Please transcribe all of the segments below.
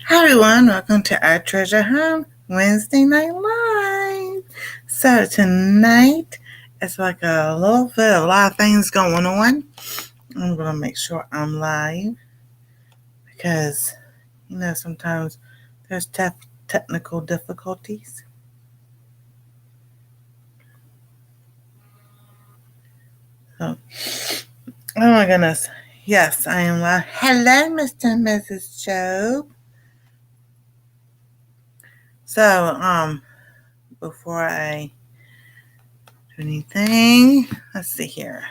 Hi everyone, welcome to our Treasure Home Wednesday Night Live. So tonight it's like a lot of things going on. I'm gonna make sure I'm live because sometimes there's technical difficulties. So, oh my goodness, yes, I am live. Hello, Mr. and Mrs. Job. So, before I do anything, let's see here.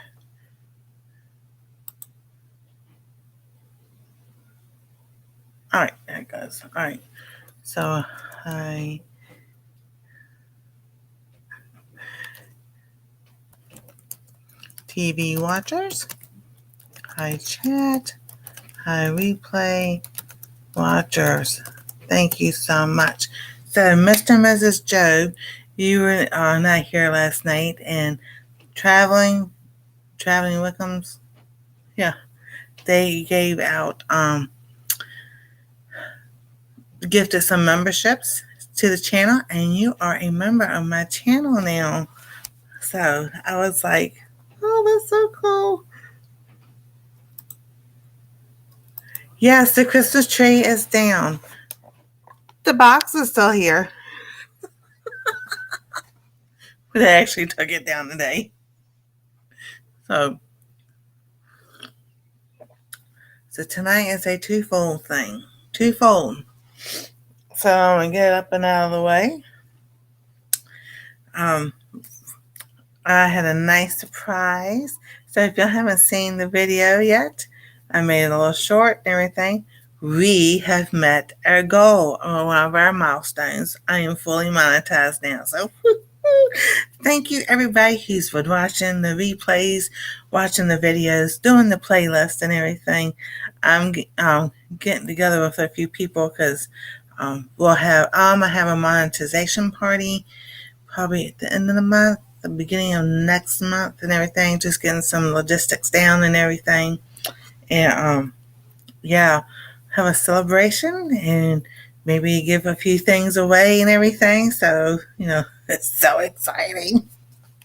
All right, there it goes. All right, so hi, TV watchers. Hi, chat. Hi, replay watchers. Thank you so much. So, Mr. and Mrs. Job, you were not here last night, and traveling Wickham's, yeah, they gave out gifted some memberships to the channel, and you are a member of my channel now. So I was like, oh, that's so cool. Yes, the Christmas tree is down. The box is still here. But I actually took it down today. So tonight is a twofold thing. Twofold. So I'm going to get up and out of the way. I had a nice surprise. So if you haven't seen the video yet, I made it a little short and everything. We have met our goal on one of our milestones. I am fully monetized now. So thank you everybody who's been watching the replays, watching the videos, doing the playlist and everything. I'm getting together with a few people because I have a monetization party probably at the end of the month, the beginning of next month and everything, just getting some logistics down and everything. And have a celebration and maybe give a few things away and everything. So, it's so exciting.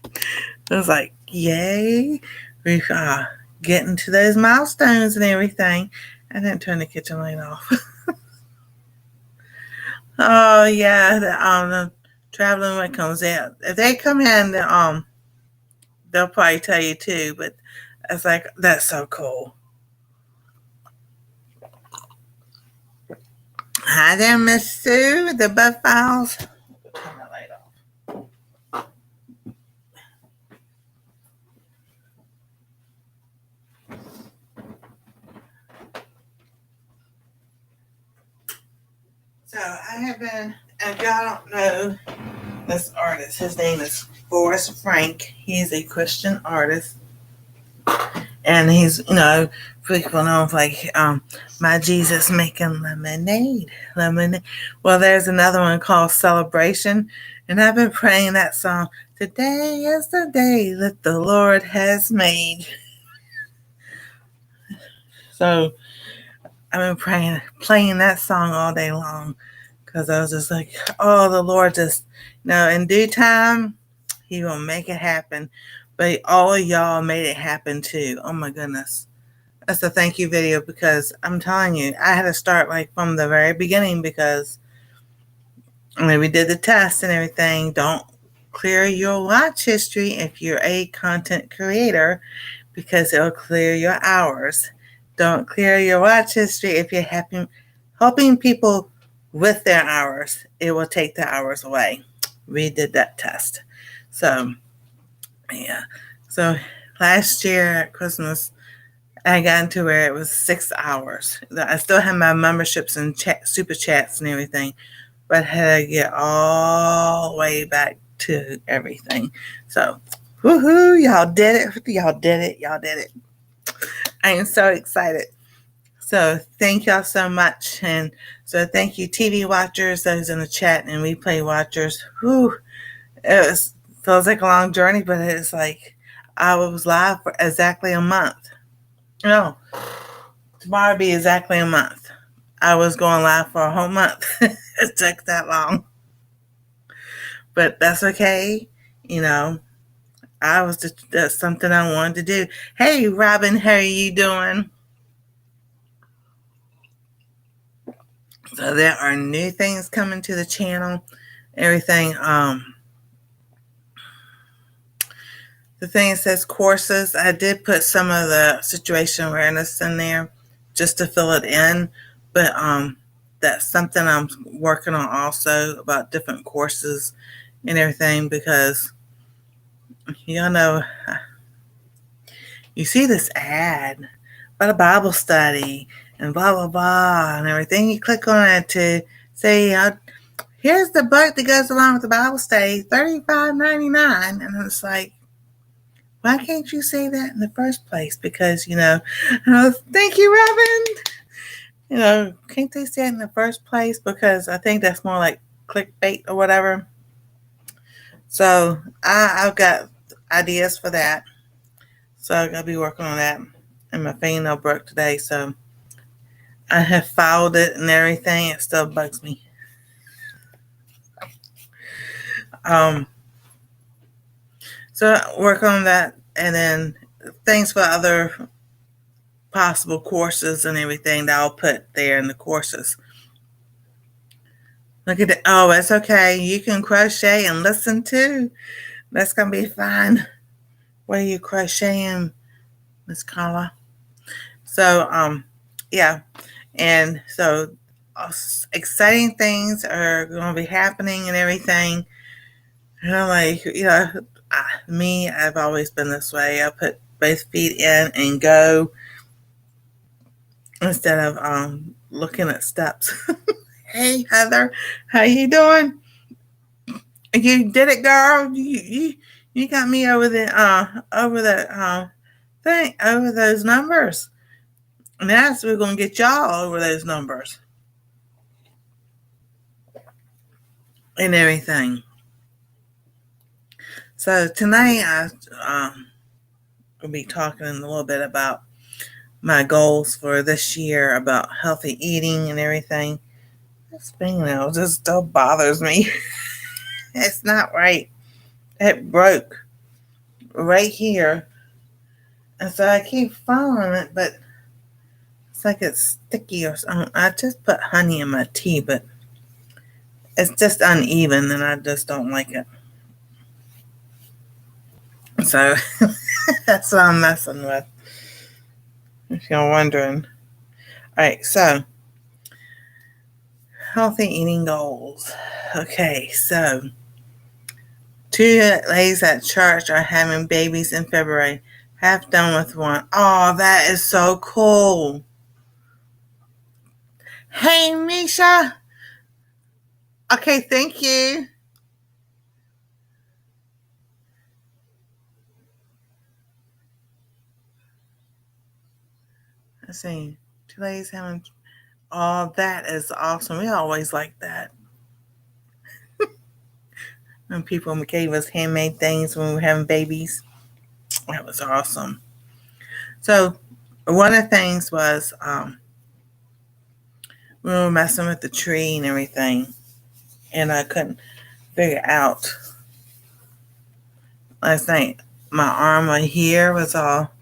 It was like, yay. We're getting to those milestones and everything. I didn't turn the kitchen light off. Oh, yeah. The traveling when it comes out. If they come in, they'll probably tell you too, but it's like, that's so cool. Hi there, Miss Sue, the Butt Files. Turn the light off. So I have been, if y'all don't know this artist, his name is Forrest Frank. He's a Christian artist. And he's, frequently known for like, My Jesus Making Lemonade. Well, there's another one called Celebration. And I've been praying that song. Today is the day that the Lord has made. So I've been playing that song all day long. Because I was just like, oh, the Lord just, in due time, He will make it happen. But all of y'all made it happen too. Oh my goodness. That's a thank you video because I'm telling you, I had to start like from the very beginning because we did the test and everything. Don't clear your watch history if you're a content creator because it'll clear your hours. Don't clear your watch history if you're helping people with their hours. It will take the hours away. We did that test. So, yeah. So last year at Christmas, I got into where it was 6 hours. I still had my memberships and super chats and everything, but I had to get all the way back to everything. So, woohoo, y'all did it. Y'all did it. Y'all did it. I am so excited. So, thank y'all so much. And so, thank you, TV watchers, those in the chat, and replay watchers. Whew, feels like a long journey, but it's like I was live for exactly a month. No, tomorrow will be exactly a month. I was going live for a whole month. It took that long. But that's okay. You know, that's something I wanted to do. Hey, Robin, how are you doing? So there are new things coming to the channel. Everything. The thing says courses. I did put some of the situation awareness in there just to fill it in, but that's something I'm working on also about different courses and everything because you know you see this ad about a Bible study and blah blah blah and everything. You click on it to say, here's the book that goes along with the Bible study, $35.99, and it's like, why can't you say that in the first place? Because thank you, Robin. Can't they say it in the first place? Because I think that's more like clickbait or whatever. So I've got ideas for that. So I gotta be working on that. And my fingernail broke today, so I have filed it and everything. It still bugs me. So work on that, and then things for other possible courses and everything that I'll put there in the courses. Look at it. Oh, it's okay. You can crochet and listen too. That's gonna be fun. What are you crocheting, Miss Carla? So, yeah, and so exciting things are going to be happening and everything. Me, I've always been this way. I put both feet in and go instead of looking at steps. Hey, Heather, how you doing? You did it, girl. You got me over the thing, over those numbers. Now we're gonna get y'all over those numbers and everything. So tonight I will be talking a little bit about my goals for this year about healthy eating and everything. This fingernail just still bothers me. It's not right. It broke right here. And so I keep following it, but it's like it's sticky or something. I just put honey in my tea, but it's just uneven and I just don't like it. So that's what I'm messing with, if you're wondering. Alright, so healthy eating goals. Okay, so 2 ladies at church are having babies in February. Half done with one. Oh, that is so cool. Hey, Misha. Okay, thank you. Let's see. 2 ladies having. Oh, that is awesome. We always like that. When people gave us handmade things when we were having babies. That was awesome. So, one of the things was we were messing with the tree and everything, and I couldn't figure out last night. My arm right here was all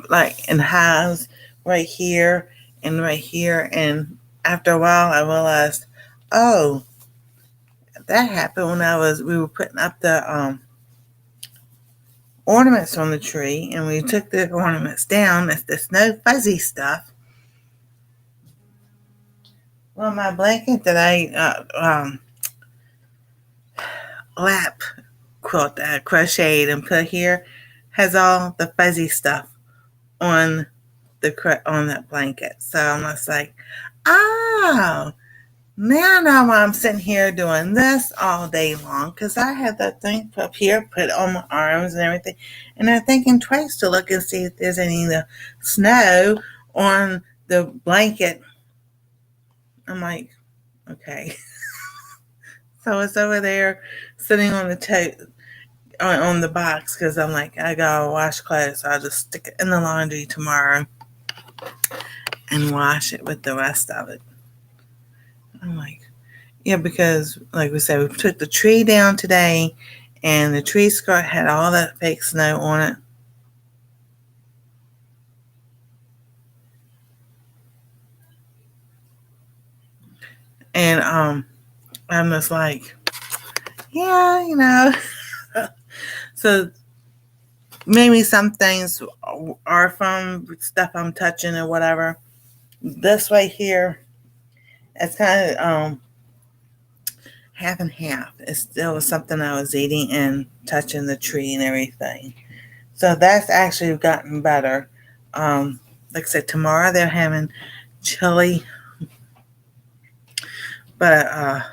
like in halves, right here and right here. And after a while, I realized, oh, that happened when we were putting up the ornaments on the tree, and we took the ornaments down. It's this no fuzzy stuff. Well, my blanket that I lap quilt that I crocheted and put here has all the fuzzy stuff on that blanket. So I'm just like, oh, now I know why I'm sitting here doing this all day long, because I had that thing up here, put on my arms and everything, and I'm thinking twice to look and see if there's any of the snow on the blanket. I'm like, okay. So it's over there sitting on on the box, because I'm like, I gotta wash clothes, so I'll just stick it in the laundry tomorrow. and wash it with the rest of it. I'm like, yeah, because like we said, we took the tree down today, and the tree skirt had all that fake snow on it. And I'm just like, yeah. So maybe some things are from stuff I'm touching or whatever. This right here, it's kind of half and half. It still was something I was eating and touching the tree and everything. So that's actually gotten better. Like I said, tomorrow they're having chili, but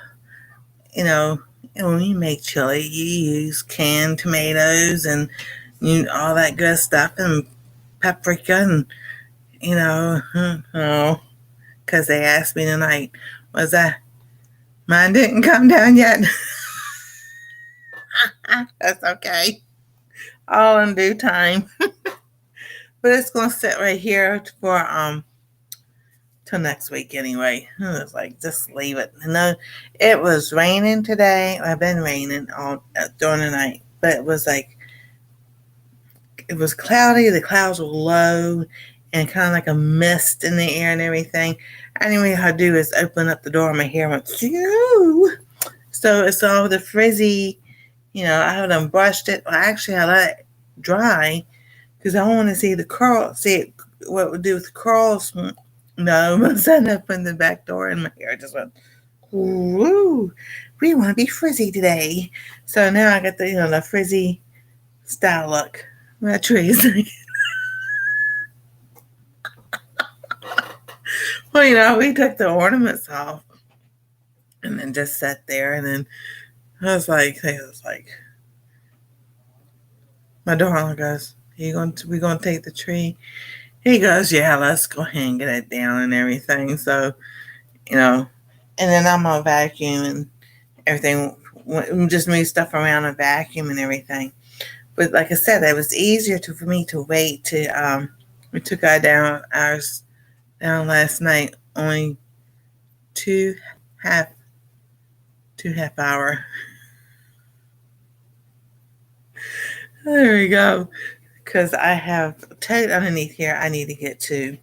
you know, when you make chili, you use canned tomatoes and all that good stuff and paprika and because they asked me tonight, was that mine didn't come down yet? That's okay, all in due time. But it's gonna sit right here for till next week anyway. I was like, just leave it. It was raining today. I've been raining all during the night, but it was like it was cloudy. The clouds were low and kind of like a mist in the air and everything. I didn't even know how to do is open up the door and my hair went phew. So it's all the frizzy. I haven't brushed it. Well, actually, I let it dry because I want to see the curl. See what it would do with the curls. No, my son opened the back door and my hair just went, woo, we want to be frizzy today. So now I got the frizzy style look. My trees. Well, we took the ornaments off and then just sat there. And then I was like, my daughter goes, we going to take the tree? He goes, yeah, let's go ahead and get it down and everything. So, and then I'm going to vacuum and everything, just move stuff around and vacuum and everything. But like I said, it was easier for me to wait to, we took ours down last night, only two half hour. There we go. Because I have a tote underneath here I need to get to.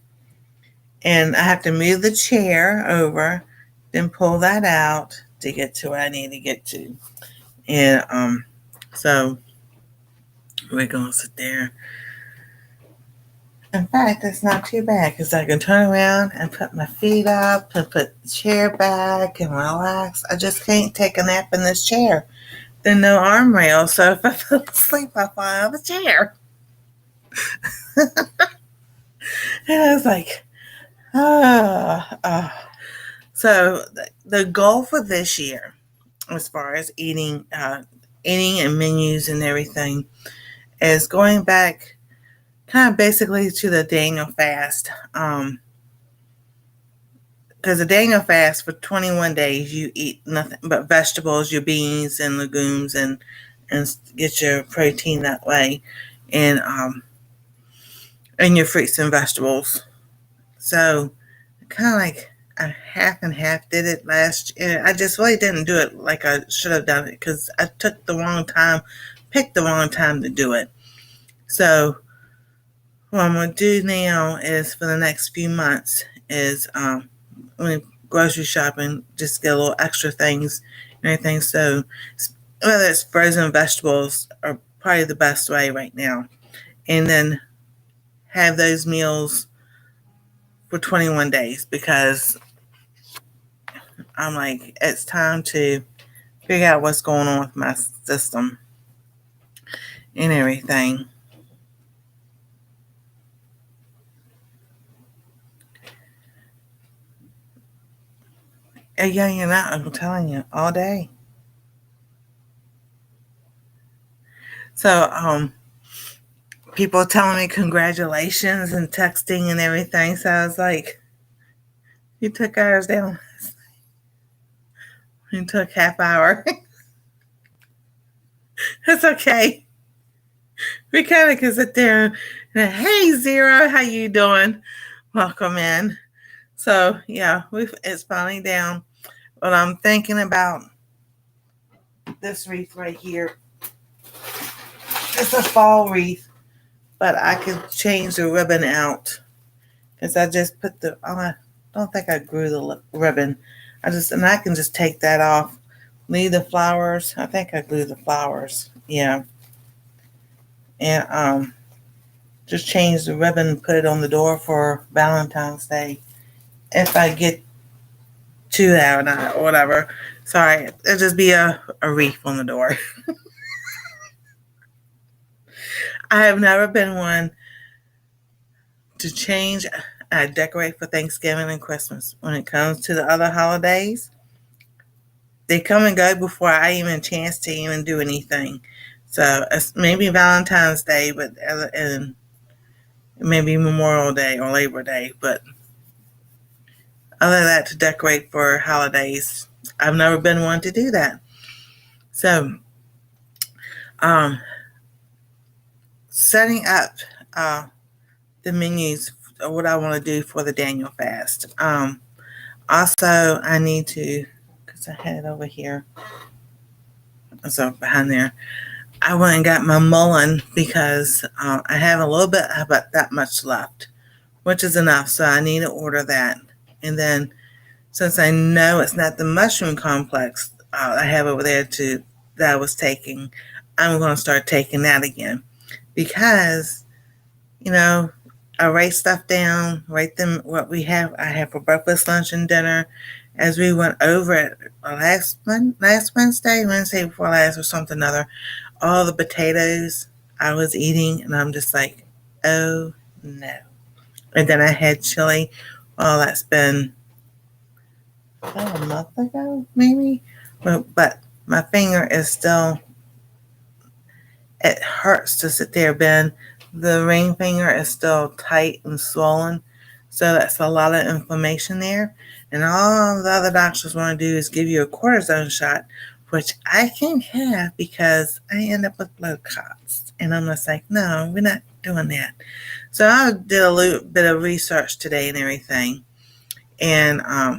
And I have to move the chair over, then pull that out to get to where I need to get to. And so we're going to sit there. In fact, it's not too bad because I can turn around and put my feet up and put the chair back and relax. I just can't take a nap in this chair. There's no arm rail, so if I fall asleep, I fall out of the chair. And I was like, So the goal for this year, as far as eating and menus and everything, is going back kind of basically to the Daniel fast. Because the Daniel fast for 21 days, you eat nothing but vegetables, your beans and legumes, and get your protein that way, and your fruits and vegetables. So kind of like a half and half did it last year. I just really didn't do it like I should have done it because I picked the wrong time to do it. So what I'm going to do now is for the next few months is when grocery shopping, just get a little extra things and everything. So whether it's frozen vegetables are probably the best way right now. And then have those meals for 21 days because I'm like, it's time to figure out what's going on with my system and everything. And yeah, I'm telling you, all day. So, people telling me congratulations and texting and everything. So I was like, you took ours down. You took half hour. It's okay. We kind of can sit there and, hey, Zero, how you doing? Welcome in. So yeah, it's finally down. But I'm thinking about this wreath right here. It's a fall wreath, but I could change the ribbon out because I just put the. I don't think I grew the ribbon. I can just take that off. Leave the flowers. I think I glued the flowers. Yeah, and just change the ribbon and put it on the door for Valentine's Day. If I get to that or not, or whatever. Sorry, it'll just be a wreath on the door. I have never been one to change. I decorate for Thanksgiving and Christmas. When it comes to the other holidays, they come and go before I even chance to even do anything. So it's maybe Valentine's Day, but and maybe Memorial Day or Labor Day. But other than that, to decorate for holidays, I've never been one to do that. So, um, setting up the menus of what I want to do for the Daniel fast. Also, I need to, because I had it over here, so behind there. I went and got my mullein because I have a little bit, about that much left, which is enough. So I need to order that. And then, since I know it's not the mushroom complex I have over there that I was taking, I'm going to start taking that again because I write stuff down, write them what I have for breakfast, lunch, and dinner. As we went over it last Wednesday before last, or something other, all the potatoes I was eating, and I'm just like, oh no. And then I had chili. Well, that's been a month ago, maybe. But my finger is still, it hurts to sit there, Ben. The ring finger is still tight and swollen. So that's a lot of inflammation there. And all the other doctors want to do is give you a cortisone shot, which I can't have because I end up with blood clots. And I'm just like, no, we're not doing that. So I did a little bit of research today and everything. And I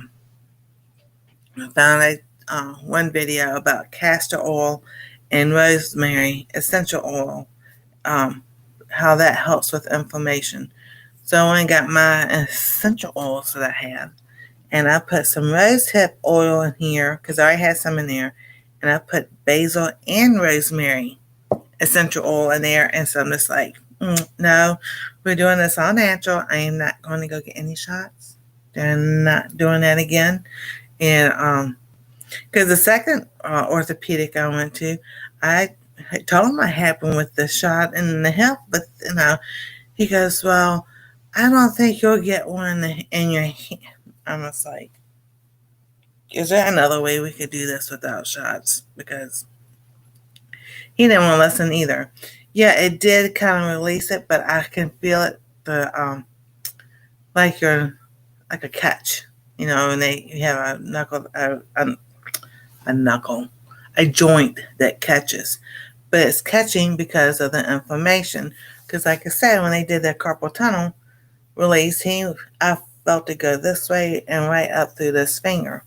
found one video about castor oil and rosemary essential oil, how that helps with inflammation. So I went and got my essential oils that I have, and I put some rose hip oil in here because I already had some in there, and I put basil and rosemary essential oil in there. And so I'm just like, no, we're doing this all natural. I am not going to go get any shots. They're not doing that again. And because the second orthopedic I went to, I told him I had one with the shot in the hip, but he goes, well, I don't think you'll get one in your hand. I was like, is there another way we could do this without shots? Because he didn't want to listen either. Yeah, it did kind of release it, but I can feel it, like like a catch, and you have a joint that catches, but it's catching because of the inflammation. Because, like I said, when they did that carpal tunnel release, I felt it go this way and right up through this finger.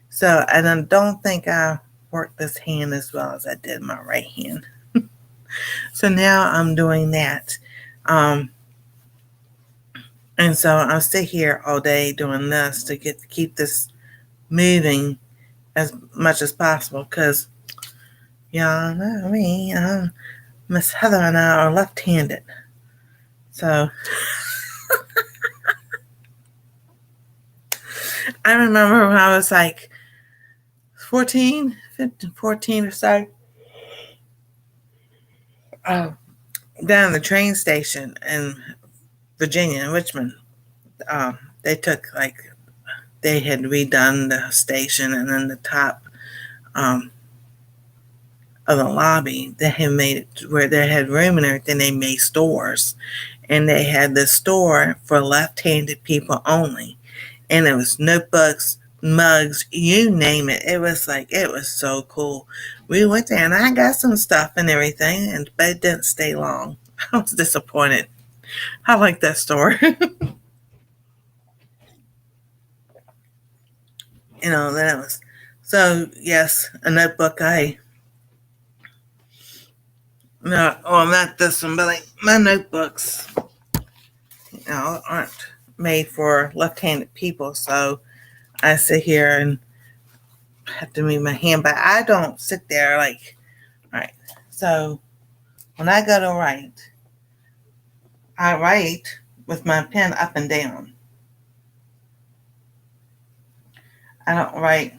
So, and I don't think I worked this hand as well as I did my right hand. So now I'm doing that. And so I'll stay here all day doing this to keep this moving as much as possible. Because y'all know me, Miss Heather and I are left-handed. So I remember when I was like 14 or so, down at the train station in Virginia, in Richmond, they had redone the station, and then the top of the lobby, they had made it where they had room and everything. They made stores, and they had this store for left-handed people only, and it was notebooks, mugs, you name it. It was so cool. We went there, and I got some stuff and everything, but it didn't stay long. I was disappointed. I like that store. then it was. So yes, a notebook. No, well, not this one, but like my notebooks, aren't made for left-handed people. So I sit here and have to move my hand, but I don't sit there like, all right. So when I go to write, I write with my pen up and down. I don't write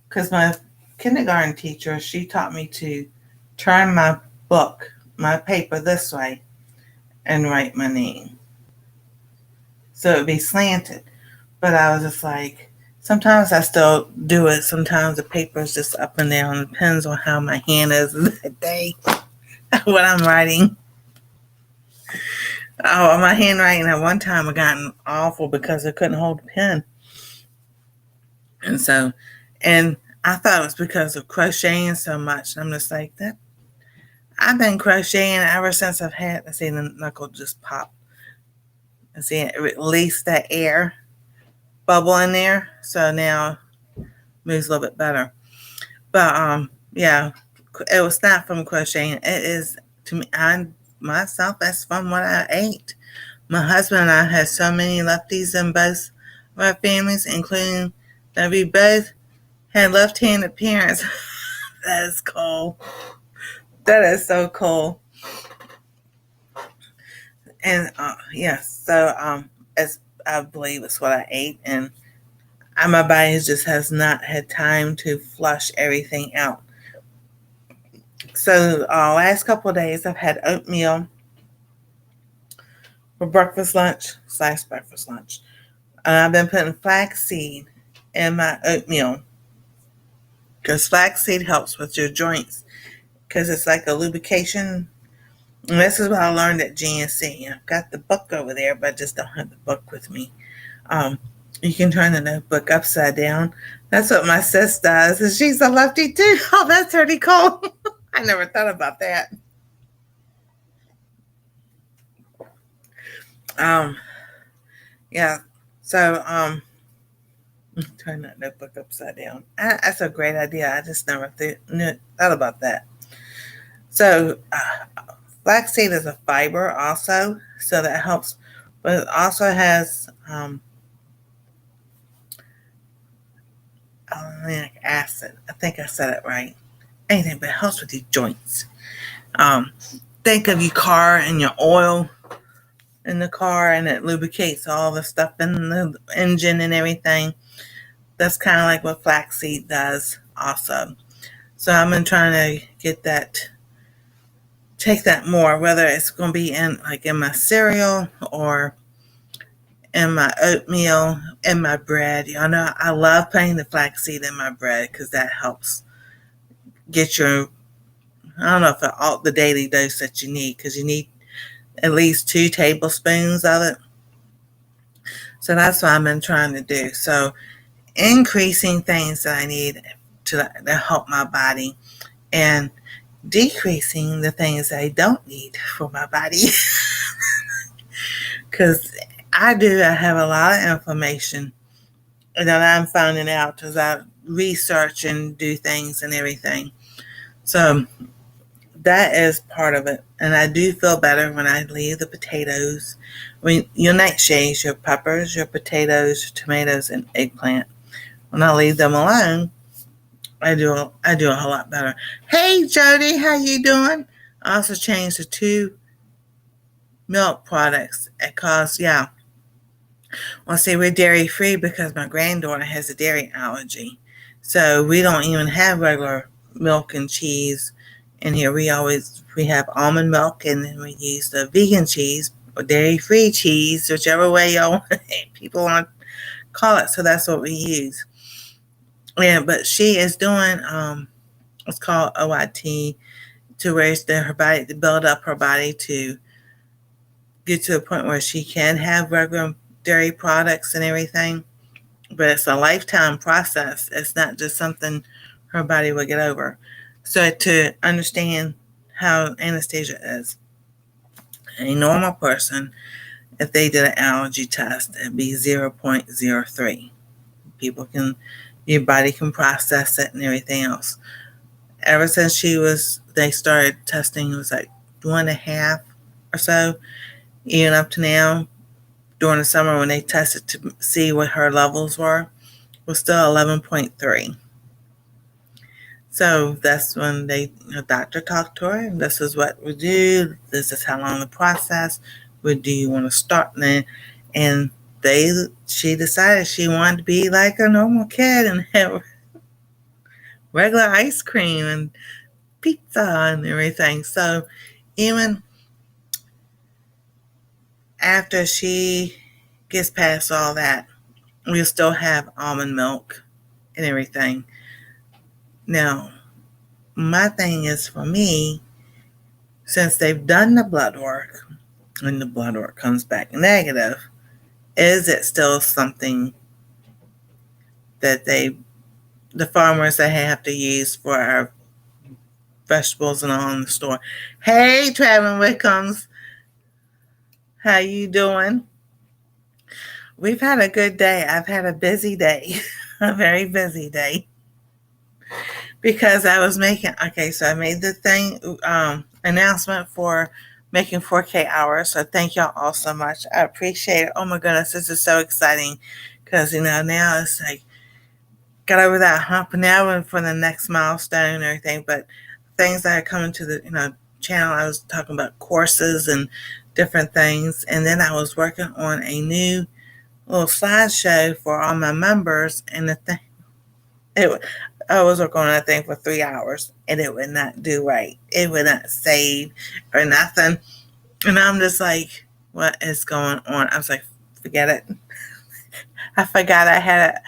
because my kindergarten teacher, she taught me to turn my paper this way and write my name. So it'd be slanted. But I was just like, sometimes I still do it. Sometimes the paper is just up and down. It depends on how my hand is that day, what I'm writing. Oh, my handwriting at one time had gotten awful because I couldn't hold the pen. And I thought it was because of crocheting so much. I'm just like, that. I've been crocheting ever since I've had, I see the knuckle just pop. I see it release that air bubble in there. So now it moves a little bit better. But yeah, it was not from crocheting. It is, to me, myself, that's from what I ate. My husband and I had so many lefties in both of our families, including that we both had left-handed parents. That is cool. That is so cool. And yes, so as I believe it's what I ate, and my body just has not had time to flush everything out. So last couple of days I've had oatmeal for breakfast, lunch. I've been putting flaxseed in my oatmeal because flaxseed helps with your joints because it's like a lubrication. And this is what I learned at GNC. I've got the book over there, but I just don't have the book with me. You can turn the notebook upside down. That's what my sis does, and she's a lefty too. Oh, that's pretty cool. I never thought about that. Yeah. So turn that notebook upside down. That's a great idea. I just never thought about that. So flaxseed is a fiber also, so that helps. But it also has alaninic acid. I think I said it right. Anything, but it helps with your joints. Think of your car and your oil in the car, and it lubricates all the stuff in the engine and everything. That's kind of like what flaxseed does also. So I've been trying to take that more, whether it's going to be in my cereal or in my oatmeal, in my bread. Y'all know I love putting the flaxseed in my bread because that helps get your, I don't know if all the daily dose that you need, because you need at least 2 tablespoons of it. So that's what I've been trying to do. So increasing things that I need to help my body, and decreasing the things I don't need for my body. Because I have a lot of inflammation that I'm finding out as I research and do things and everything. So that is part of it. And I do feel better when I leave the potatoes. Your nightshades, your peppers, your potatoes, your tomatoes, and eggplant. When I leave them alone, I do a whole lot better. Hey Jody, how you doing? I also changed to 2 milk products because well, see, we're dairy free because my granddaughter has a dairy allergy. So we don't even have regular milk and cheese in here. We have almond milk, and then we use the vegan cheese or dairy free cheese, whichever way people want to call it. So that's what we use. Yeah, but she is doing what's called OIT, to raise her body, to build up her body to get to a point where she can have regular dairy products and everything. But it's a lifetime process. It's not just something her body will get over. So to understand how anesthesia is, a normal person, if they did an allergy test, it'd be 0.03. People can your body can process it and everything else. Ever since they started testing, it was like 1.5 or so, even up to now. During the summer when they tested to see what her levels were, was still 11.3. So that's when the doctor talked to her, and this is what we do. This is how long the process. What do you want to start then? And she decided she wanted to be like a normal kid and have regular ice cream and pizza and everything. So even after she gets past all that, we'll still have almond milk and everything. Now, my thing is for me, since they've done the blood work and the blood work comes back negative, is it still something that the farmers that have to use for our vegetables and all in the store? Hey, Traveling Wickums, how you doing? We've had a good day. I've had a busy day, a very busy day, because I was so I made the announcement for making 4K hours. So thank y'all all so much. I appreciate it. Oh my goodness, this is so exciting because, now it's like, got over that hump now for the next milestone and everything. But things that are coming to the, channel, I was talking about courses and different things. And then I was working on a new little slideshow for all my members. And I was working on that thing for 3 hours and it would not do right. It would not save or nothing. And I'm just like, what is going on? I was like, forget it. I forgot I had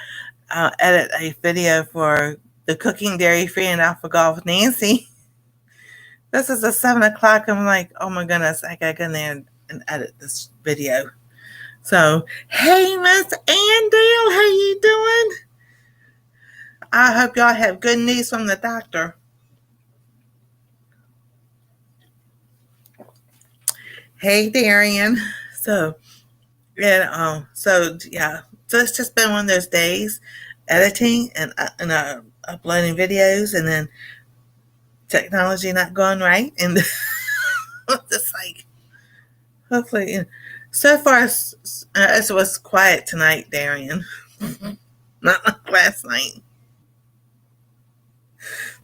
to edit a video for the Cooking Dairy Free and I forgot with Nancy. This is at 7 o'clock. I'm like, oh my goodness, I gotta go in there and edit this video. So, hey, Miss Andale, how you doing? I hope y'all have good news from the doctor. Hey, Darian. So, yeah, so it's just been one of those days, editing and uploading videos, and then technology not going right, and just like, hopefully, so far it was quiet tonight, Darian. Not like last night.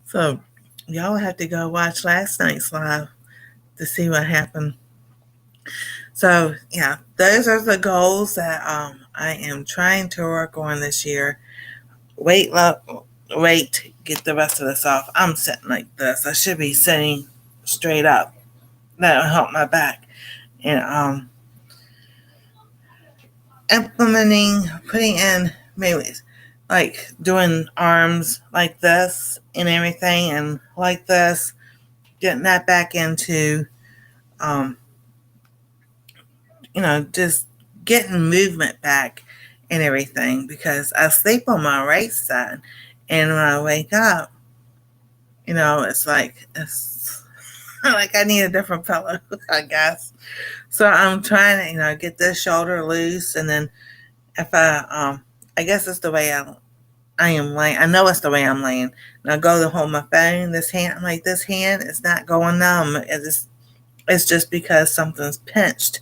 So y'all have to go watch last night's live to see what happened. So yeah, those are the goals that I am trying to work on this year. Wait, get the rest of this off. I'm sitting like this. I should be sitting straight up. That'll help my back. And implementing, putting in maybe like doing arms like this and everything and like this, getting that back into just getting movement back and everything, because I sleep on my right side and when I wake up, it's like like I need a different pillow, I guess. So I'm trying to, get this shoulder loose, and then if I guess it's the way I am laying. I know it's the way I'm laying. And I go to hold my phone. This hand, I'm like, this hand is not going numb. It's just because something's pinched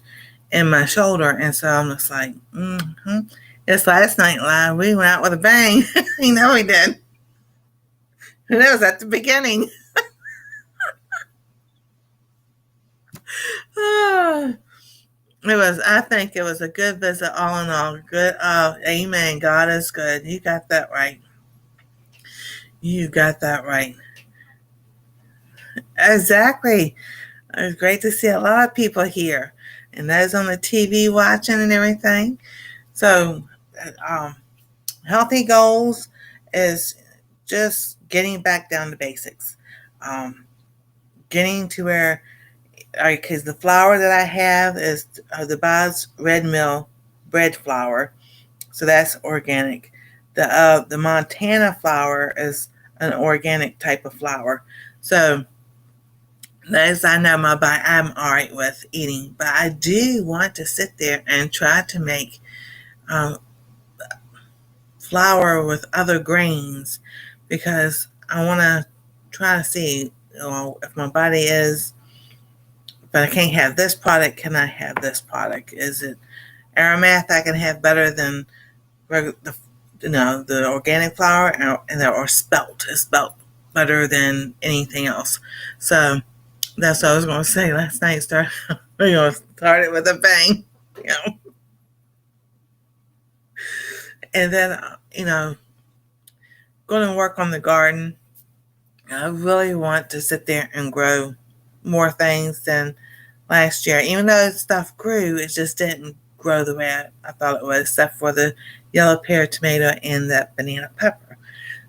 in my shoulder, and so I'm just like, It's last night live. We went out with a bang. We did. And that was at the beginning. I think it was a good visit all in all. Good. Amen. God is good. You got that right. You got that right. Exactly. It was great to see a lot of people here. And those on the TV watching and everything. So, healthy goals is just getting back down to basics. Getting to where, because the flour that I have is the Bob's Red Mill bread flour, so that's organic. The Montana flour is an organic type of flour. So those I know my body I'm all right with eating, but I do want to sit there and try to make flour with other grains because I want to try to see, if my body is, but I can't have this product, can I have this product? Is it aromath I can have better than the organic flour, or spelt? Is spelt better than anything else? So that's what I was going to say last night. Started with a bang, you know. And then, going to work on the garden. I really want to sit there and grow more things than last year. Even though stuff grew, it just didn't grow the way I thought it would, except for the yellow pear tomato and that banana pepper.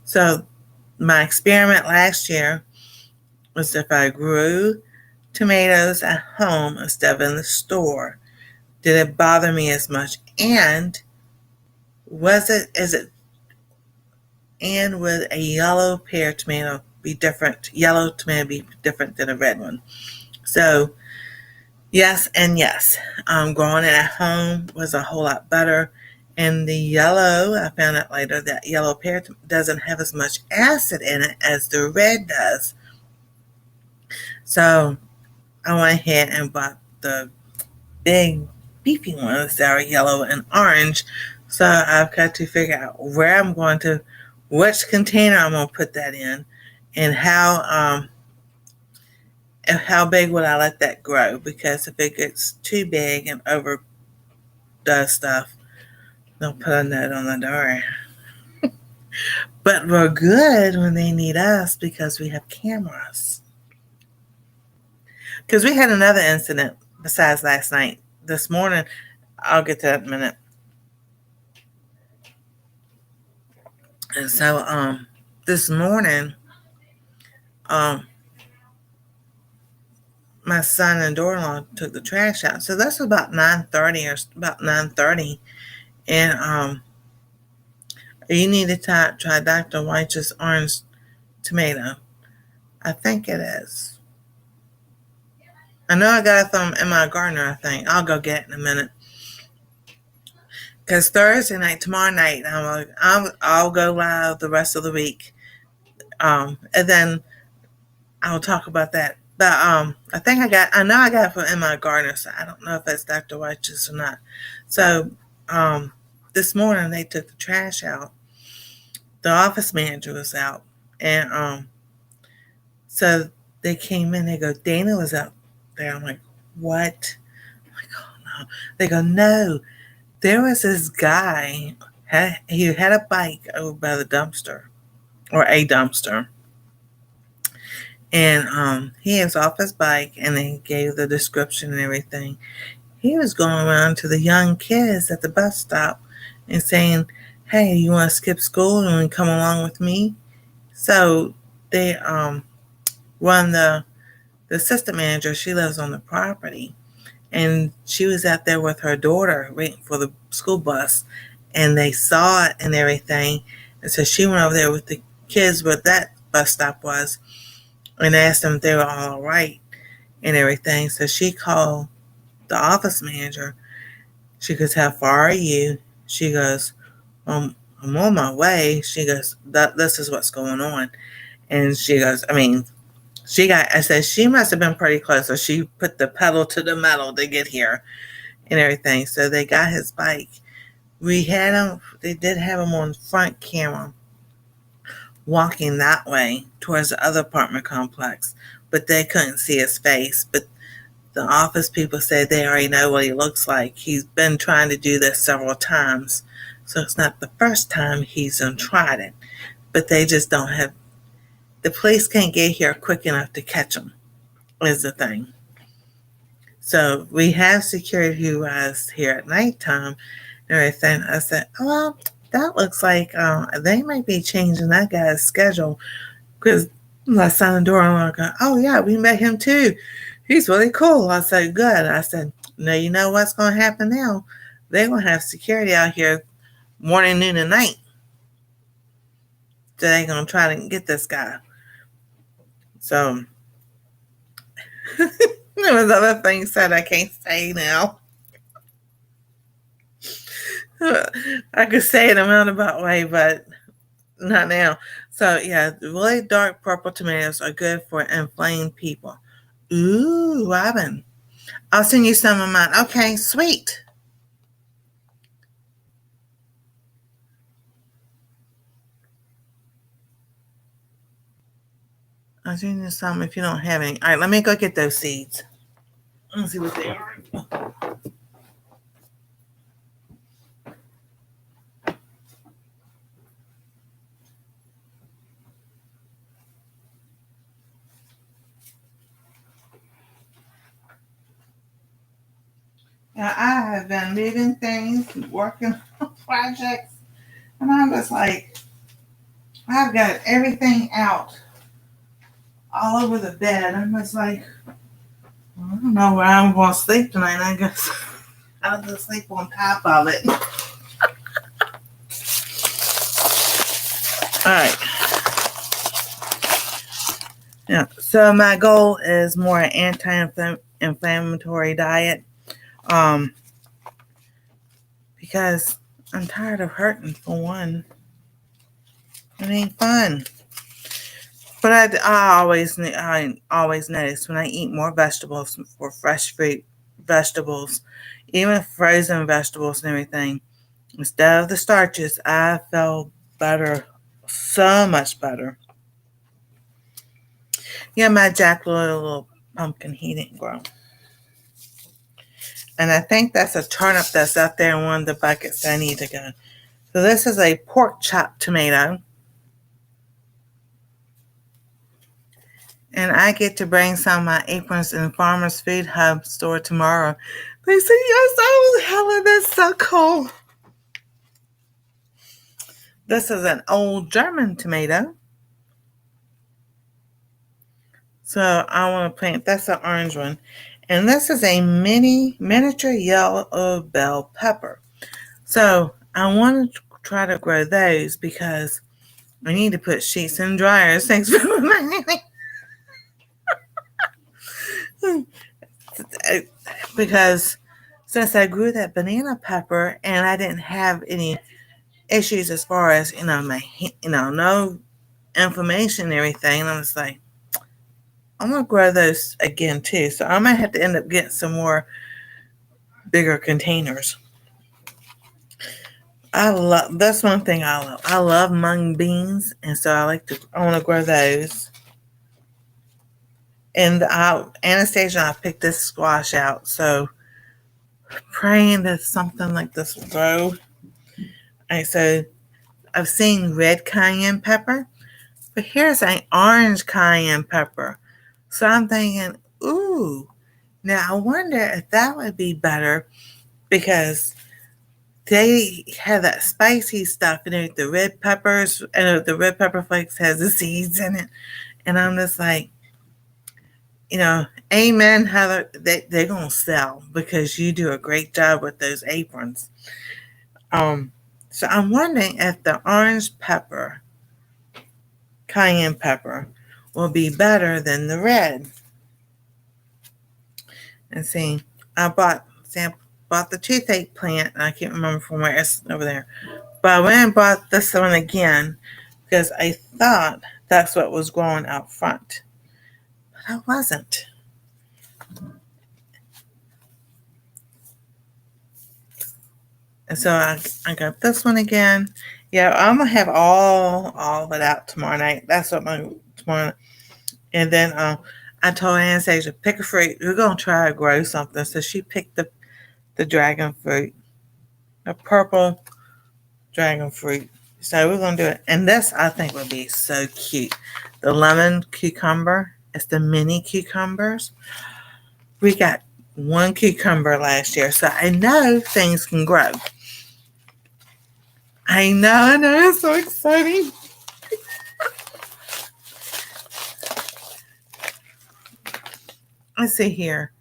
So my experiment last year was if I grew tomatoes at home instead of in the store, did it bother me as much? And would a yellow pear tomato be different? Yellow tomato be different than a red one? So yes and yes. Growing it at home was a whole lot better. And the yellow, I found out later that yellow pear doesn't have as much acid in it as the red does. So I went ahead and bought the big beefy ones that are yellow and orange. So I've got to figure out which container I'm going to put that in, and how big would I let that grow? Because if it gets too big and overdoes stuff, they'll put a note on the door. But we're good when they need us because we have cameras. Because we had another incident besides last night. This morning, I'll get to that in a minute. And so, this morning, my son and daughter-in-law took the trash out. So that's about 9:30, and you need to try Dr. White's orange tomato. I think it is. I know I got it from Emma Gardner, I think. I'll go get it in a minute. Because Thursday night, tomorrow night, I'll go live the rest of the week. And then I'll talk about that. But I know I got it from Emma Gardner, so I don't know if that's Dr. White's or not. So this morning they took the trash out. The office manager was out. And so they came in, they go, Dana was out there. I'm like, what? I'm like, oh no. They go, no. There was this guy, he had a bike over by the dumpster, or a dumpster. And he was off his bike, and they gave the description and everything. He was going around to the young kids at the bus stop and saying, hey, you want to skip school and come along with me? So they run the assistant manager, she lives on the property. And she was out there with her daughter waiting for the school bus. And they saw it and everything. And so she went over there with the kids where that bus stop was and asked them if they were all right and everything. So she called the office manager. She goes, how far are you? She goes, I'm on my way. She goes, this is what's going on. And she goes, I said, she must have been pretty close. So she put the pedal to the metal to get here and everything. So they got his bike. They did have him on front camera walking that way towards the other apartment complex, but they couldn't see his face. But the office people said they already know what he looks like. He's been trying to do this several times. So it's not the first time he's tried it, but they just don't have, the police can't get here quick enough to catch him, is the thing. So we have security who was here at nighttime and everything. I said, well, that looks like they might be changing that guy's schedule, because my son and daughter-in-law go, oh yeah, we met him too. He's really cool. I said, good. I said, now you know what's going to happen now. They're going to have security out here morning, noon, and night. So they're going to try to get this guy. So there was other things that I can't say now. I could say it a roundabout way, but not now. So yeah, really dark purple tomatoes are good for inflamed people. Ooh, Robin. I'll send you some of mine. Okay, sweet. I'll send you some if you don't have any. All right, let me go get those seeds. Let's see what they are. Now, I have been moving things, working on projects, and I'm just like, I've got everything out all over the bed. I'm just like, I don't know where I'm going to sleep tonight. I guess I'll just sleep on top of it. All right. Yeah. So my goal is more an anti-inflammatory diet. Because I'm tired of hurting for one. It ain't fun. But I always notice when I eat more vegetables or fresh fruit, vegetables, even frozen vegetables and everything, instead of the starches, I feel better, so much better. Yeah, my little pumpkin, he didn't grow. And I think that's a turnip that's out there in one of the buckets I need to go. So this is a pork chop tomato. And I get to bring some of my aprons in Farmer's Food Hub store tomorrow. They say, yes, oh, Helen, that's so cool. This is an old German tomato. So I want to plant, that's an orange one. And this is a miniature yellow bell pepper. So I want to try to grow those because I need to put sheets in dryers. Thanks for reminding me. Because since I grew that banana pepper and I didn't have any issues as far as my no inflammation and everything, I was like, I'm gonna grow those again too. So I might have to end up getting some more bigger containers. I love that's one thing I love. I love mung beans, and so I want to grow those. And Anastasia and I picked this squash out, so praying that something like this will grow. And so I've seen red cayenne pepper, but here's an orange cayenne pepper. So I'm thinking, ooh, now I wonder if that would be better because they have that spicy stuff in it. The red peppers, and the red pepper flakes has the seeds in it. And I'm just like, amen, Heather, they're going to sell because you do a great job with those aprons. So I'm wondering if the orange pepper, cayenne pepper, will be better than the red. And see, I bought the toothache plant, and I can't remember from where it's over there. But I went and bought this one again because I thought that's what was growing out front. But it wasn't. And so I got this one again. Yeah, I'm gonna have all of it out tomorrow night. That's what tomorrow. And then I told Anastasia, pick a fruit. We're gonna try to grow something. So she picked the dragon fruit, the purple dragon fruit. So we're gonna do it. And this I think would be so cute. The lemon cucumber. It's the mini cucumbers. We got one cucumber last year, so I know things can grow. I know, it's so exciting. Let's see here.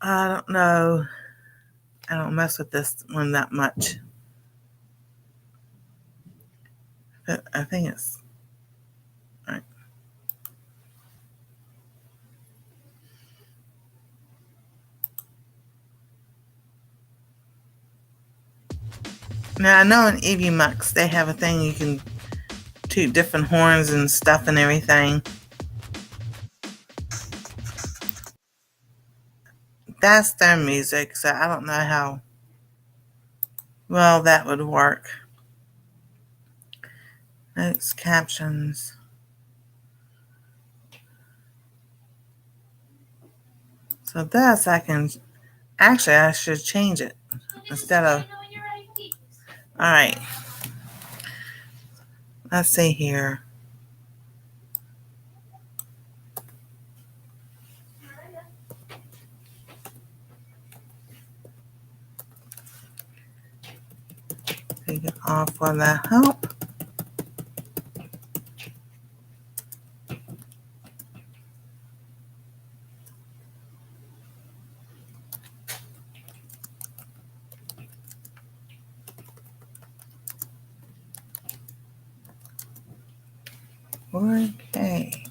I don't know. I don't mess with this one that much. I think it's all right. Now I know in Evimucks they have a thing you can toot different horns and stuff and everything. That's their music, so I don't know how well that would work. Notes, captions. So this I can, actually I should change it instead of, alright, let's see here. Take it off for the help. Okay.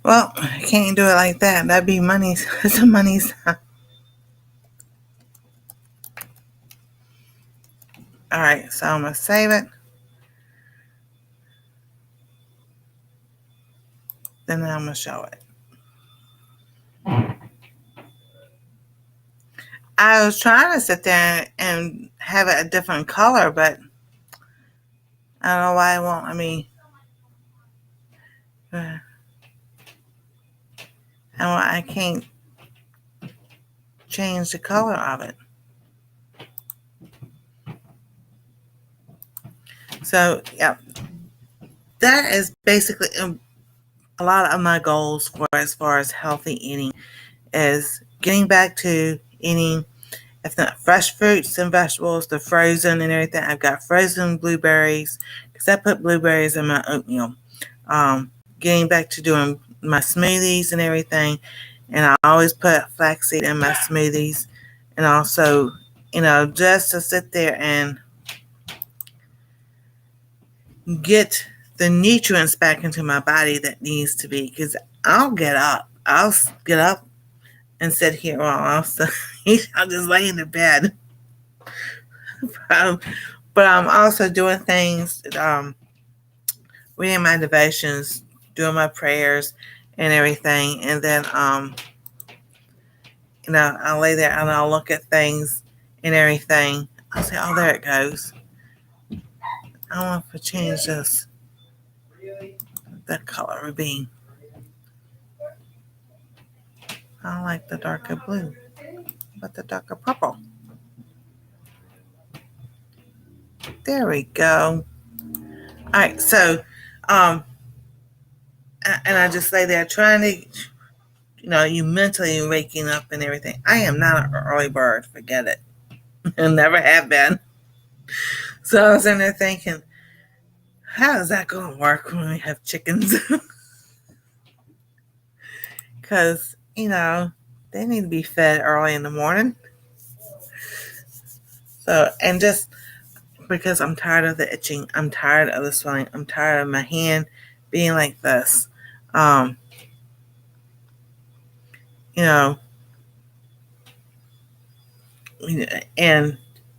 Well, I can't do it like that. That'd be money. It's a money sign. Alright, so I'm going to save it. Then I'm going to show it. I was trying to sit there and have it a different color, but I don't know why it won't. I can't change the color of it. So, yeah, that is basically a lot of my goals for as far as healthy eating is getting back to eating, if not fresh fruits and vegetables, the frozen and everything. I've got frozen blueberries because I put blueberries in my oatmeal. Getting back to doing my smoothies and everything, and I always put flaxseed in my smoothies, and also, just to sit there and get the nutrients back into my body that needs to be, because I'll get up and sit here. Well, I'll just lay in the bed. But I'm also doing things, reading my devotions, doing my prayers and everything. And then, I'll lay there and I'll look at things and everything. I'll say, oh, there it goes. I want to change this. That color would be. I like the darker blue, but the darker purple. There we go. All right, so, and I just lay there trying to, you mentally waking up and everything. I am not an early bird. Forget it. I never have been. So I was in there thinking, how is that going to work when we have chickens? Because, they need to be fed early in the morning. So, and just because I'm tired of the itching, I'm tired of the swelling, I'm tired of my hand being like this. And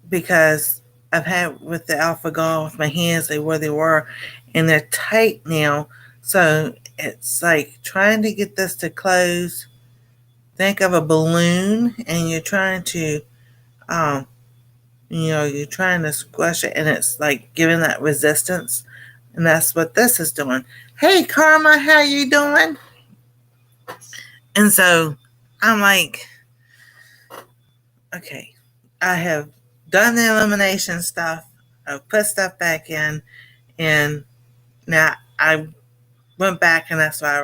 because I've had with the alpha-gal with my hands, they were, and they're tight now. So it's like trying to get this to close. Think of a balloon, and you're trying to, you're trying to squash it, and it's like giving that resistance, and that's what this is doing. Hey, Karma, how you doing? And so I'm like, okay, I have done the elimination stuff. I've put stuff back in, and now I went back, and that's why I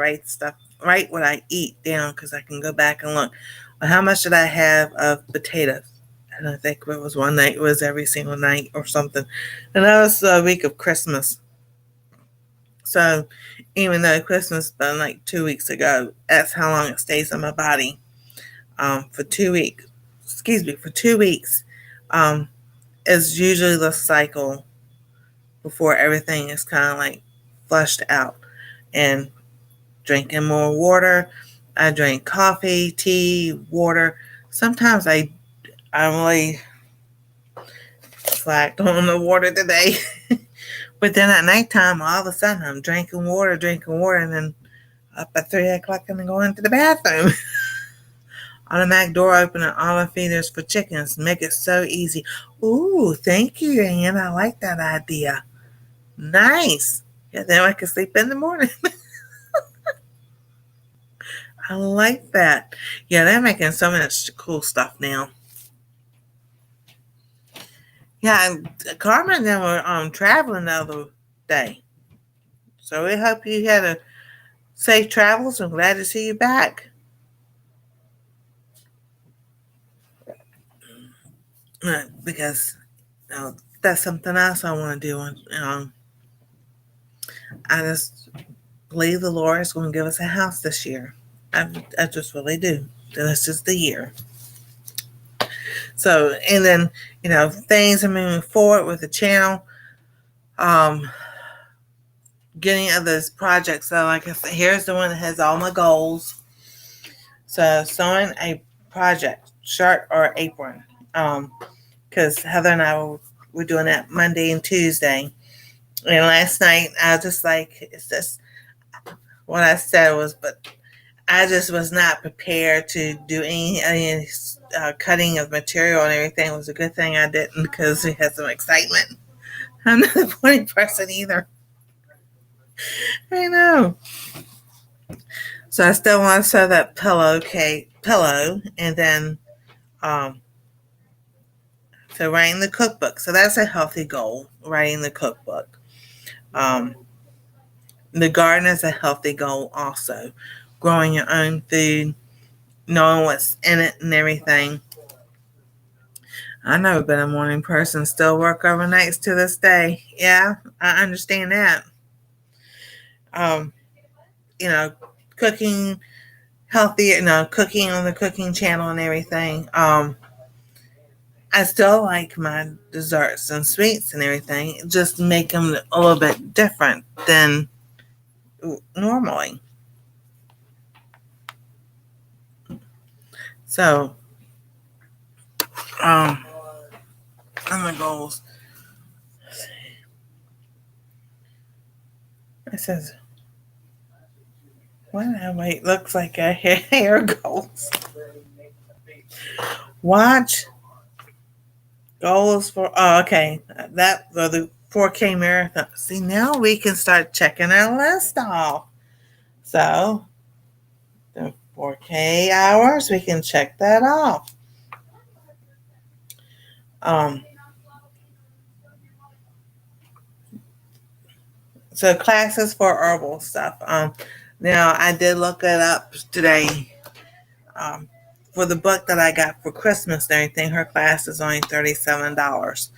write what I eat down, because I can go back and look. Well, how much did I have of potatoes? And I think it was one night, it was every single night or something. And that was the week of Christmas. So even though Christmas been like 2 weeks ago, that's how long it stays in my body. For 2 weeks. For 2 weeks. Is usually the cycle before everything is kind of like flushed out. And drinking more water. I drink coffee, tea, water. Sometimes I really slacked on the water today. But then at nighttime, all of a sudden, I'm drinking water, and then up at 3 o'clock and going to the bathroom. Automatic door opener, auto feeders for chickens. Make it so easy. Ooh, thank you, Ann. I like that idea. Nice. Yeah, then I can sleep in the morning. I like that. Yeah, they're making so much cool stuff now. Yeah, Carmen and them were traveling the other day. So we hope you had a safe travels. I'm glad to see you back. Because that's something else I want to do. I just believe the Lord is going to give us a house this year. I just really do. This is the year. So, and then, things are moving forward with the channel. Getting other projects. So, like I said, here's the one that has all my goals. So, sewing a project, shirt or apron. Because Heather and I were doing that Monday and Tuesday. And last night, I was just like, it's just what I said was, but I just was not prepared to do any cutting of material and everything. It was a good thing I didn't because we had some excitement. I'm not a funny person either. I know. So I still want to sew that pillow, and then so writing the cookbook. So that's a healthy goal, writing the cookbook. The garden is a healthy goal also. Growing your own food, knowing what's in it and everything. I've never been a morning person, still work overnights to this day. Yeah, I understand that. Cooking healthy, cooking on the cooking channel and everything. I still like my desserts and sweets and everything, just make them a little bit different than normally. So, on my goals, it says, wait, looks like a hair goals. Watch goals for, okay, that for the 4K marathon. See, now we can start checking our list off. So, the 4K hours, we can check that off. So classes for herbal stuff. Now I did look it up today. For the book that I got for Christmas and everything, her class is only $37.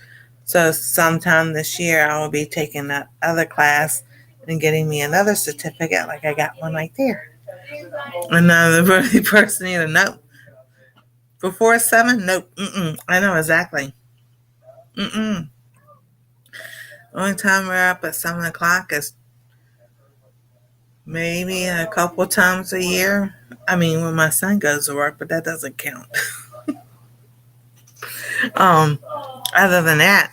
So sometime this year I will be taking that other class and getting me another certificate, like I got one right there. Another person either nope. Before 7, nope. I know exactly. Only time we're up at 7 o'clock is maybe a couple times a year. I mean, when my son goes to work, but that doesn't count. Other than that,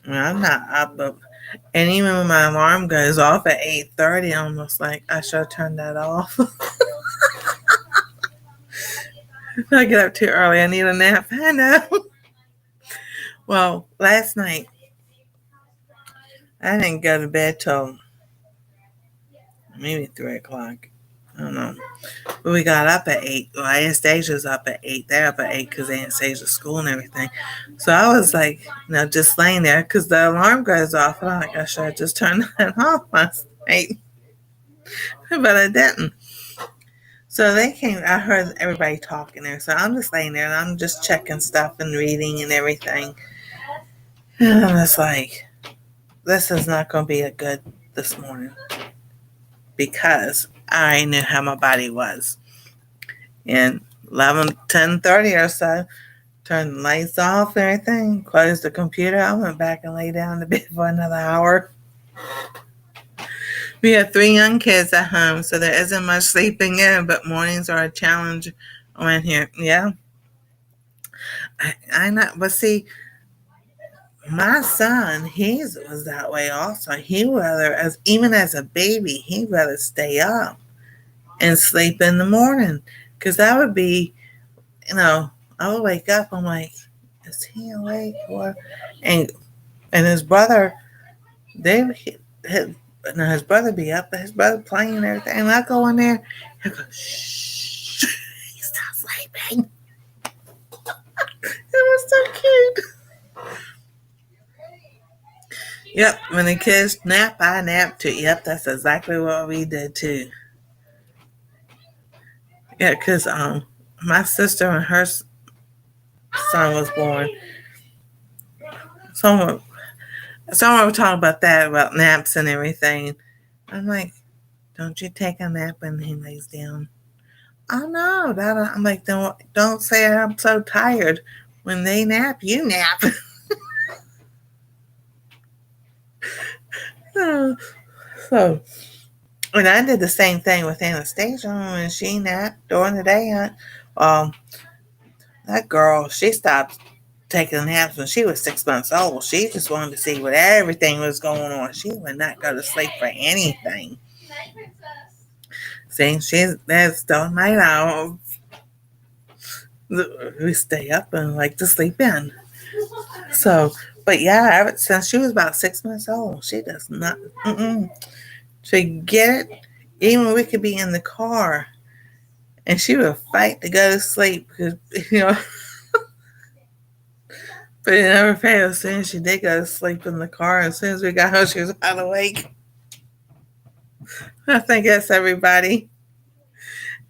I'm not up. And even when my alarm goes off at 8:30, I'm almost like, I should turn that off. If I get up too early, I need a nap. I know. Well, last night, I didn't go to bed till maybe 3 o'clock. I don't know. But we got up at 8. Well, Anastasia's up at 8. They're up at 8 because Anastasia's school and everything. So I was like, just laying there because the alarm goes off. And I'm like, I should have just turned that off last night. But I didn't. So they came, I heard everybody talking there. So I'm just laying there and I'm just checking stuff and reading and everything. And I'm just like, this is not going to be a good this morning. Because I knew how my body was. And 10:30 or so, turned the lights off and everything, closed the computer. I went back and lay down in the bed for another hour. We have 3 young kids at home, so there isn't much sleeping in, but mornings are a challenge around here. Yeah. I know, but see, my son, he was that way also. He rather, as even as a baby, he'd rather stay up and sleep in the morning, because that would be, you know, I would wake up. I'm like, is he awake? Or and his brother, they his, no, his brother be up, but his brother playing and everything. And I go in there, I go, shh, he's not sleeping. It was so cute. Yep, when the kids nap, I nap too. Yep, that's exactly what we did too. Yeah, because my sister and her son was born. Someone, someone was talking about that, about naps and everything. I'm like, don't you take a nap when he lays down? Oh no, I'm like, don't say I'm so tired. When they nap, you nap. So, and I did the same thing with Anastasia when she napped during the day. That girl, she stopped taking naps when she was 6 months old. She just wanted to see what everything was going on. She would not go to sleep for anything. See, that's the night owl. We stay up and like to sleep in. So, but yeah, ever since she was about 6 months old, she does not. Forget it. Even we could be in the car, and she would fight to go to sleep because you know. But it never failed. As soon as she did go to sleep in the car, as soon as we got home, she was wide awake. I think that's everybody.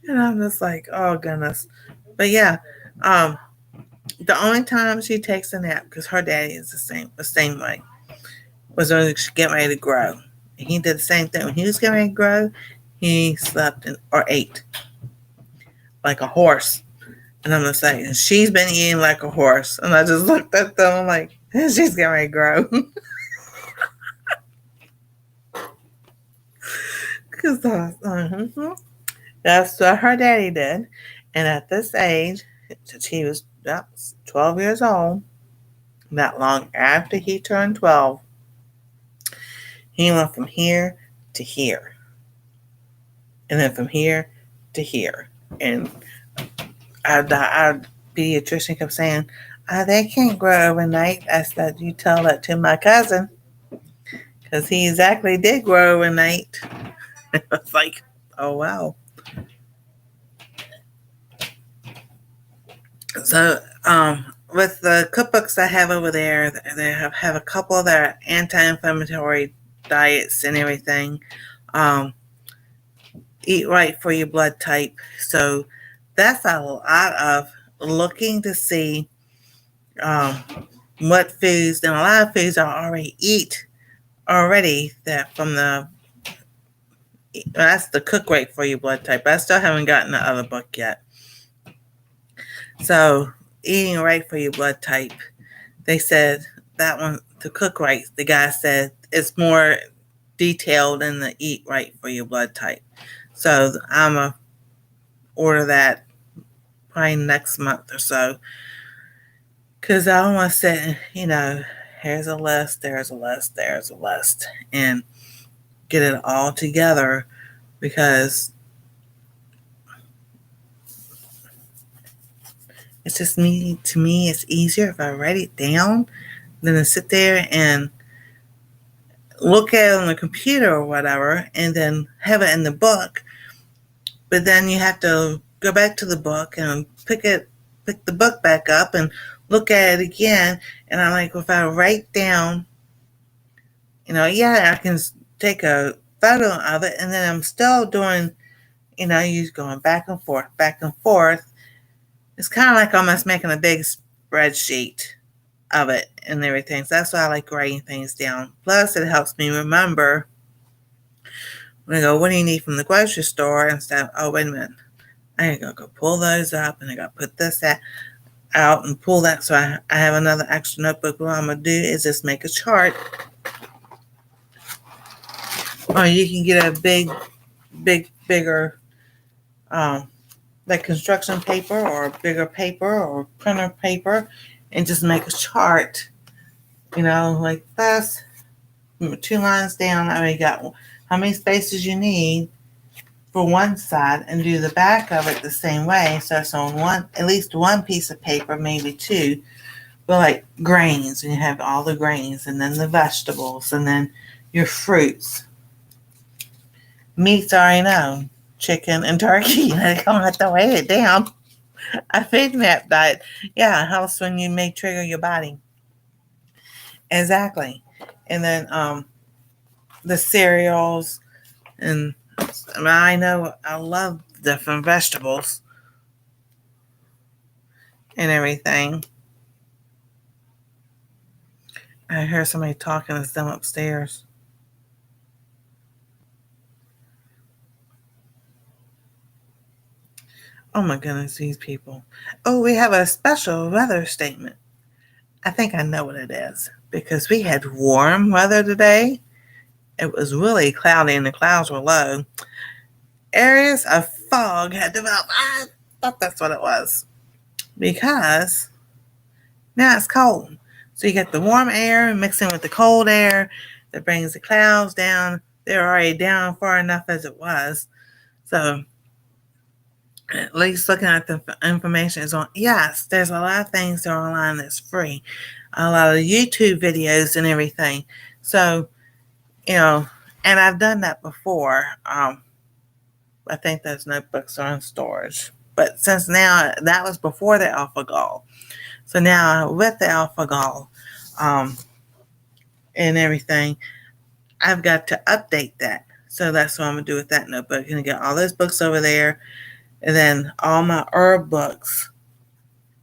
And I'm just like, oh goodness. But yeah, um, the only time she takes a nap, because her daddy is the same way, was when she get ready to grow. And he did the same thing. When he was getting ready to grow, he slept or ate like a horse. And I'm just saying, she's been eating like a horse. And I just looked at them, I'm like, she's getting ready to grow. Because that's what her daddy did. And at this age, since he was 12 years old, not long after he turned 12, he went from here to here. And then from here to here. And our pediatrician kept saying, they can't grow overnight. I said, you tell that to my cousin. Because he exactly did grow overnight. I was like, oh, wow. So, with the cookbooks I have over there, they have a couple that are anti-inflammatory diets and everything. Eat right for your blood type. So that's a lot of looking to see um, what foods, and a lot of foods I already eat already that from that's the cook right for your blood type. I still haven't gotten the other book yet. So eating right for your blood type, they said that one to cook right. The guy said it's more detailed than the eat right for your blood type. So I'm gonna order that probably next month or so, because I don't want to sit, here's a list, there's a list, there's a list, and get it all together, because it's just me. To me, it's easier if I write it down than to sit there and look at it on the computer or whatever, and then have it in the book. But then you have to go back to the book and pick the book back up and look at it again. And I'm like, if I write down, I can take a photo of it, and then I'm still doing, you going back and forth, back and forth. It's kind of like almost making a big spreadsheet of it and everything. So that's why I like writing things down. Plus, it helps me remember when I go, what do you need from the grocery store? Instead of, oh, wait a minute, I gotta go pull those up, and I gotta put this out and pull that. So I have another extra notebook. What I'm gonna do is just make a chart. Or you can get a bigger like construction paper or bigger paper or printer paper and just make a chart, like this. 2 lines down. I mean, you got how many spaces you need for one side, and do the back of it the same way. So it's on at least one piece of paper, maybe two, but like grains, and you have all the grains, and then the vegetables, and then your fruits. Meats, I already know, chicken and turkey. I don't have to weigh it down. I feed that diet. Yeah, helps when you may trigger your body. Exactly. And then the cereals, and I know I love different vegetables and everything. I heard somebody talking to them upstairs. Oh my goodness, these people. Oh, we have a special weather statement. I think I know what it is because we had warm weather today. It was really cloudy and the clouds were low. Areas of fog had developed. I thought that's what it was because now it's cold. So you get the warm air mixing with the cold air that brings the clouds down. They're already down far enough as it was. So at least looking at the information is on. Yes, there's a lot of things that are online that's free. A lot of YouTube videos and everything. So, and I've done that before. I think those notebooks are in storage. But since now, that was before the alpha-gal. So now with the alpha-gal and everything, I've got to update that. So that's what I'm going to do with that notebook. I'm going to get all those books over there. And then all my herb books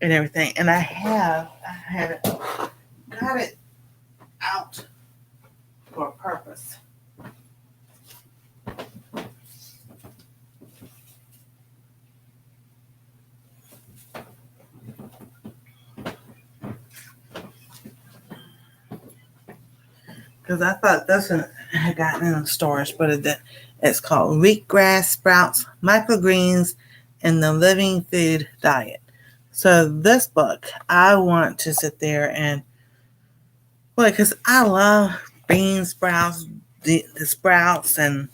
and everything. And I got it out for a purpose. Because I thought this one had gotten in the storage, but it's called Wheatgrass Sprouts, Microgreens, and the Living Food Diet. So this book, I want to sit there and, because I love bean sprouts, the sprouts, and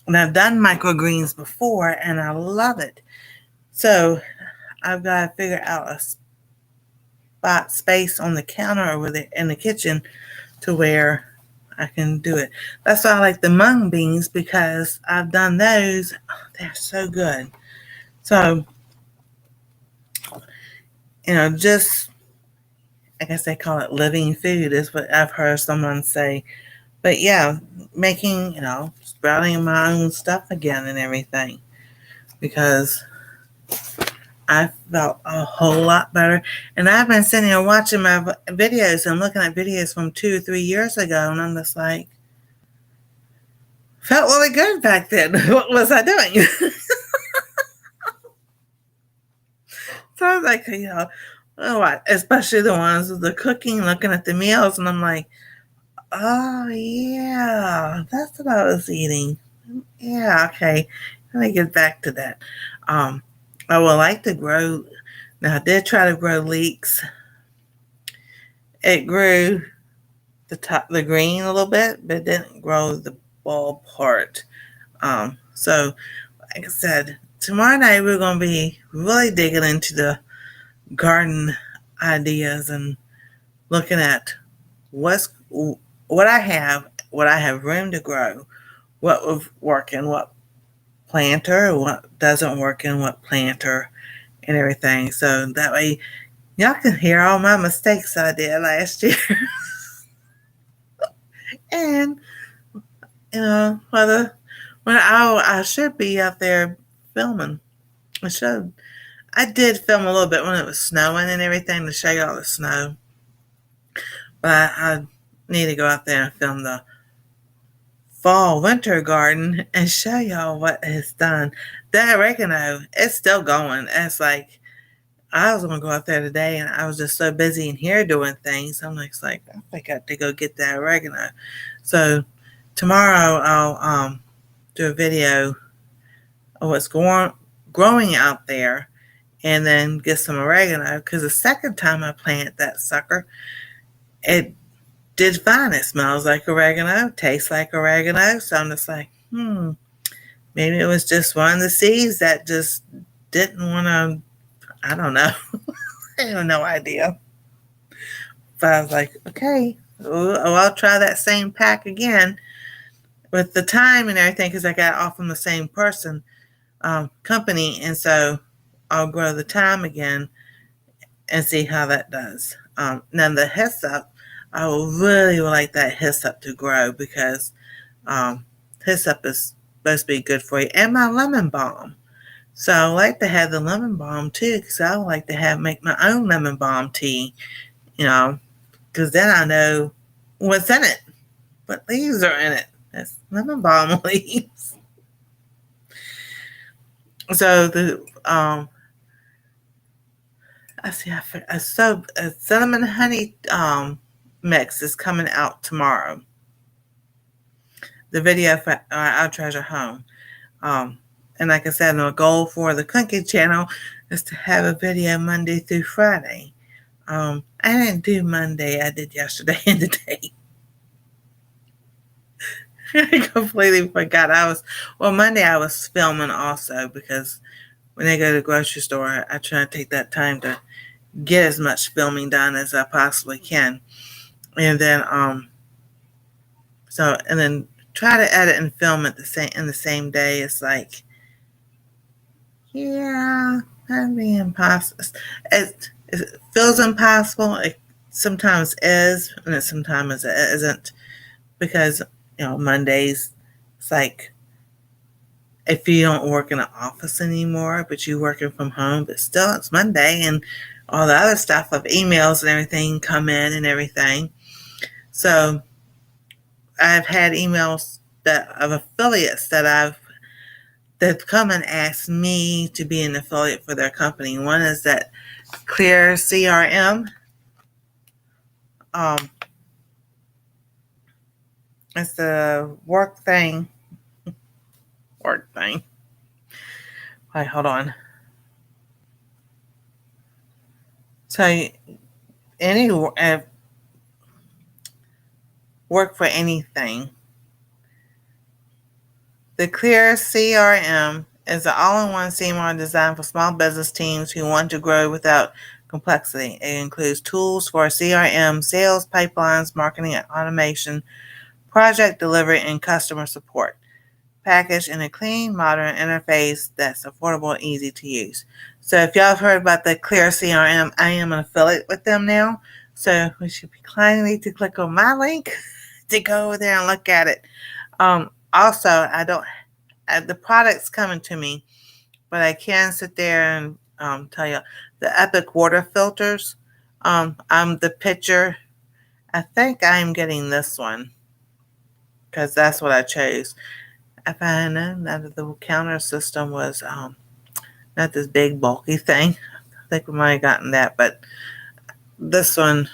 I've done microgreens before, and I love it. So I've got to figure out a space on the counter over there in the kitchen to where I can do it. That's why I like the mung beans, because I've done those. Oh, they're so good. So, just, I guess they call it living food is what I've heard someone say. But yeah, making, sprouting my own stuff again and everything. Because I felt a whole lot better. And I've been sitting here watching my videos and looking at videos from 2 or 3 years ago. And I'm just like, felt really good back then. What was I doing? So I was like, especially the ones with the cooking, looking at the meals. And I'm like, oh, yeah, that's what I was eating. Yeah, okay. Let me get back to that. I would like to grow. Now, I did try to grow leeks. It grew the green a little bit, but it didn't grow the bulb part. So, like I said, tomorrow night we're going to be really digging into the garden ideas and looking at what I have room to grow, what will work in what planter, what doesn't work in what planter, and everything. So that way y'all can hear all my mistakes I did last year. And when I should be out there filming. I did film a little bit when it was snowing and everything to show y'all the snow. But I need to go out there and film the fall winter garden and show y'all what it's done. That oregano, it's still going. It's like, I was going to go out there today and I was just so busy in here doing things. I'm like, I think I have to go get that oregano. So tomorrow I'll do a video of what's going growing out there, and then get some oregano. Because the second time I planted that sucker, it did fine. It smells like oregano, tastes like oregano. So I'm just like, maybe it was just one of the seeds that just didn't want to. I don't know. I have no idea. But I was like, okay, I'll try that same pack again with the time and everything because I got it all from the same person, company. And so I'll grow the thyme again and see how that does. Now the hyssop, I really would like that hyssop to grow because hyssop is supposed to be good for you. And my lemon balm. So I like to have the lemon balm too because I would like to make my own lemon balm tea, because then I know what's in it, what leaves are in it. That's lemon balm leaves. So the I see. So a cinnamon honey mix is coming out tomorrow. The video for Our Treasure Home. And like I said, my goal for the cooking channel is to have a video Monday through Friday. I didn't do Monday. I did yesterday and today. I completely forgot. Monday I was filming also because when I go to the grocery store, I try to take that time to get as much filming done as I possibly can. And then and then try to edit and film in the same day. It's like, yeah, that'd be impossible. It feels impossible. It sometimes is, and sometimes it isn't, because Mondays, it's like if you don't work in an office anymore, but you're working from home, but still it's Monday, and all the other stuff of emails and everything come in and everything. So I've had emails of affiliates that come and ask me to be an affiliate for their company. One is that Clear CRM. It's the work thing. Wait, hold on. So any work for anything. The Clear CRM is an all-in-one CMR designed for small business teams who want to grow without complexity. It includes tools for CRM, sales pipelines, marketing and automation, project delivery, and customer support, packaged in a clean, modern interface that's affordable and easy to use. So if y'all have heard about the Clear CRM, I am an affiliate with them now. So we should be kindly to click on my link to go over there and look at it. Also, the product's coming to me, but I can sit there and tell you the Epic water filters. I'm the picture. I think I'm getting this one because that's what I chose. If I had known that the counter system was not this big bulky thing, I think we might have gotten that. But this one.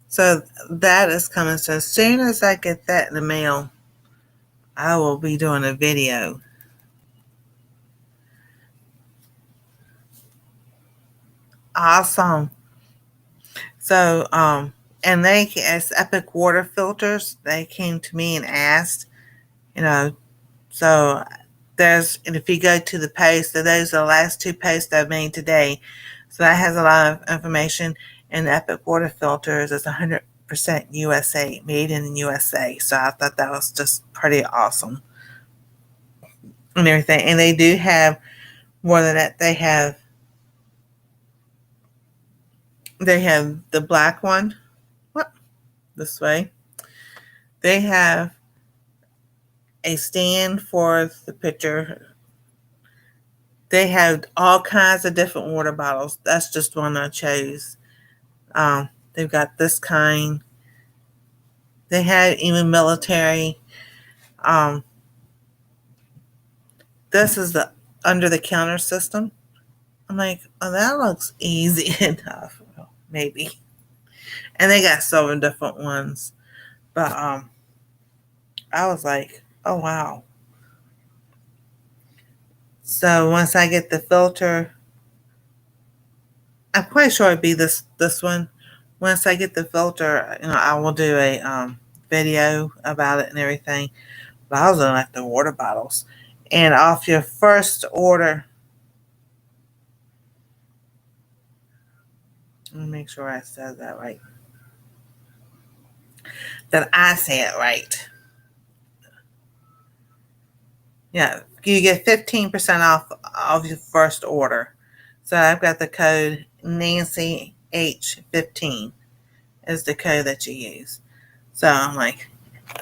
So that is coming. So as soon as I get that in the mail, I will be doing a video. Awesome. So, and as Epic water filters, they came to me and asked, so and if you go to the post, so those are the last two posts I've made today. So that has a lot of information. And Epic water filters is 100% USA, made in the USA. So I thought that was just pretty awesome and everything. And they do have more than that. They have the black one. What? This way. They have a stand for the pitcher. They have all kinds of different water bottles. That's just one I chose. They've got this kind. They had even military. This is the under the counter system. I'm like, oh, that looks easy enough. Well, maybe. And they got several different ones. But I was like, oh wow. So once I get the filter, I'm quite sure it'd be this one. Once I get the filter, I will do a video about it and everything. But I was looking at the water bottles, and off your first order, let me make sure I said that right. That I say it right. Yeah, you get 15% off of your first order. So I've got the code Nancy H15 is the code that you use. So I'm like,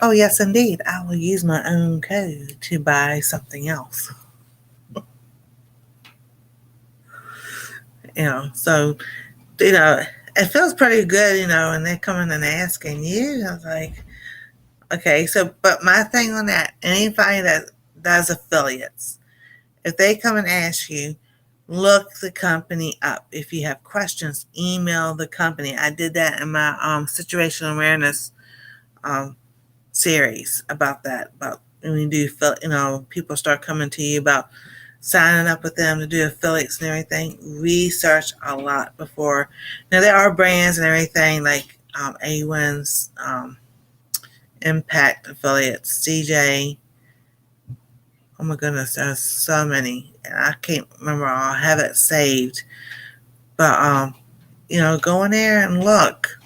oh yes, indeed, I will use my own code to buy something else. So it feels pretty good, and they're coming and asking you. I was like, okay, but my thing on that, anybody that does affiliates, if they come and ask you, look the company up. If you have questions, email the company. I did that in my situational awareness series about that. About when you do, people start coming to you about signing up with them to do affiliates and everything. Research a lot before. Now there are brands and everything like A1's, Impact affiliates, CJ. Oh my goodness, there's so many, and I can't remember all. I have it saved, but go in there and look,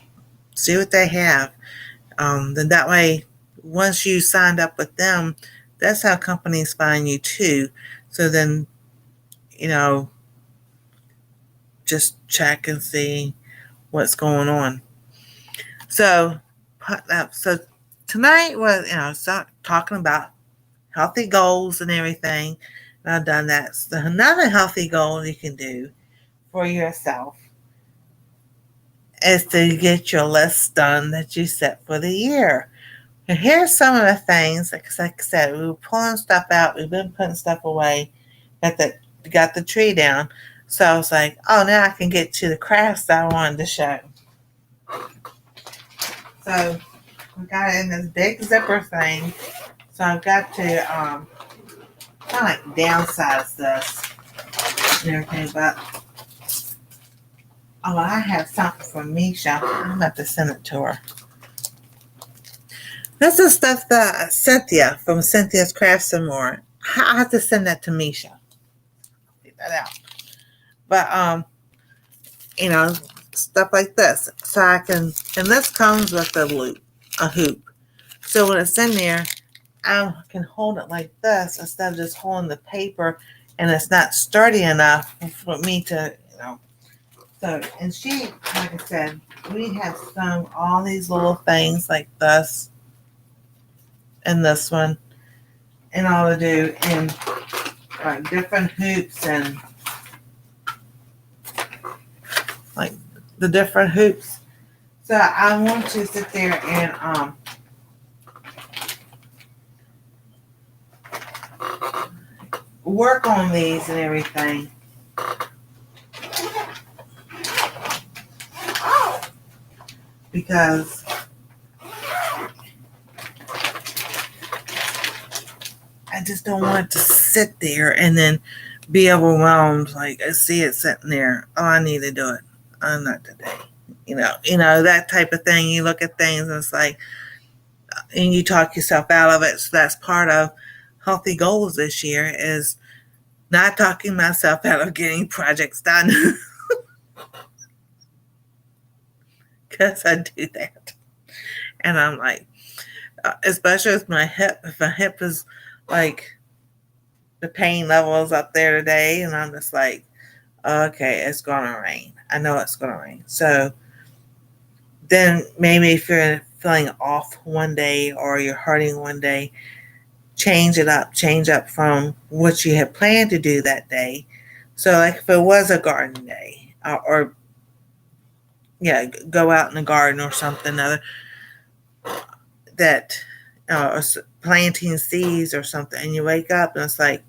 see what they have. Then that way, once you signed up with them, that's how companies find you too. So then, just check and see what's going on. So tonight was start talking about healthy goals and everything. And I've done that. So another healthy goal you can do for yourself is to get your list done that you set for the year. And here's some of the things, like I said, we were pulling stuff out, we've been putting stuff away, got the tree down. So I was like, oh, now I can get to the crafts that I wanted to show. So we got it in this big zipper thing. So I've got to kind of like downsize this and everything, but I have something from Misha. I'm about to send it to her. This is stuff that Cynthia from Cynthia's Crafts and More. I have to send that to Misha. Get that out. But stuff like this. So I can, and this comes with a hoop. So when it's in there, I can hold it like this instead of just holding the paper, and it's not sturdy enough for me to, So, and she, like I said, we have some all these little things like this and this one, and all to do, and like different hoops and like the different hoops. So I want to sit there and work on these and everything. Because I just don't want it to sit there and then be overwhelmed. Like I see it sitting there. Oh, I need to do it. Oh, not today. That type of thing. You look at things and it's like, and you talk yourself out of it. So that's part of healthy goals this year is not talking myself out of getting projects done. Because I do that. And I'm like, especially with my hip, if my hip is like, the pain level is up there today, and I'm just like, okay, it's going to rain. I know it's going to rain. So then maybe if you're feeling off one day or you're hurting one day, change up from what you had planned to do that day. So like if it was a garden day or go out in the garden or something other that or planting seeds or something, and you wake up and it's like,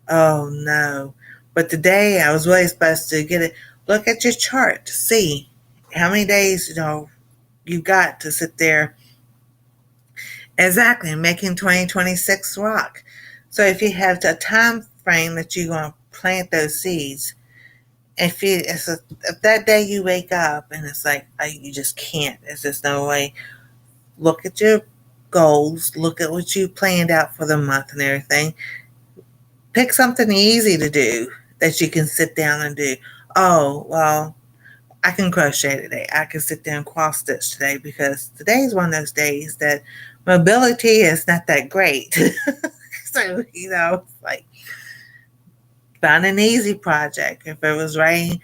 oh no. But today I was really supposed to get it. Look at your chart to see how many days you got to sit there exactly making 2026 rock. So if you have a time praying that you're going to plant those seeds. If that day you wake up and it's like you just can't, there's just no way. Look at your goals. Look at what you planned out for the month and everything. Pick something easy to do that you can sit down and do. Oh, well, I can crochet today. I can sit there and cross stitch today because today is one of those days that mobility is not that great. So, like find an easy project. If it was writing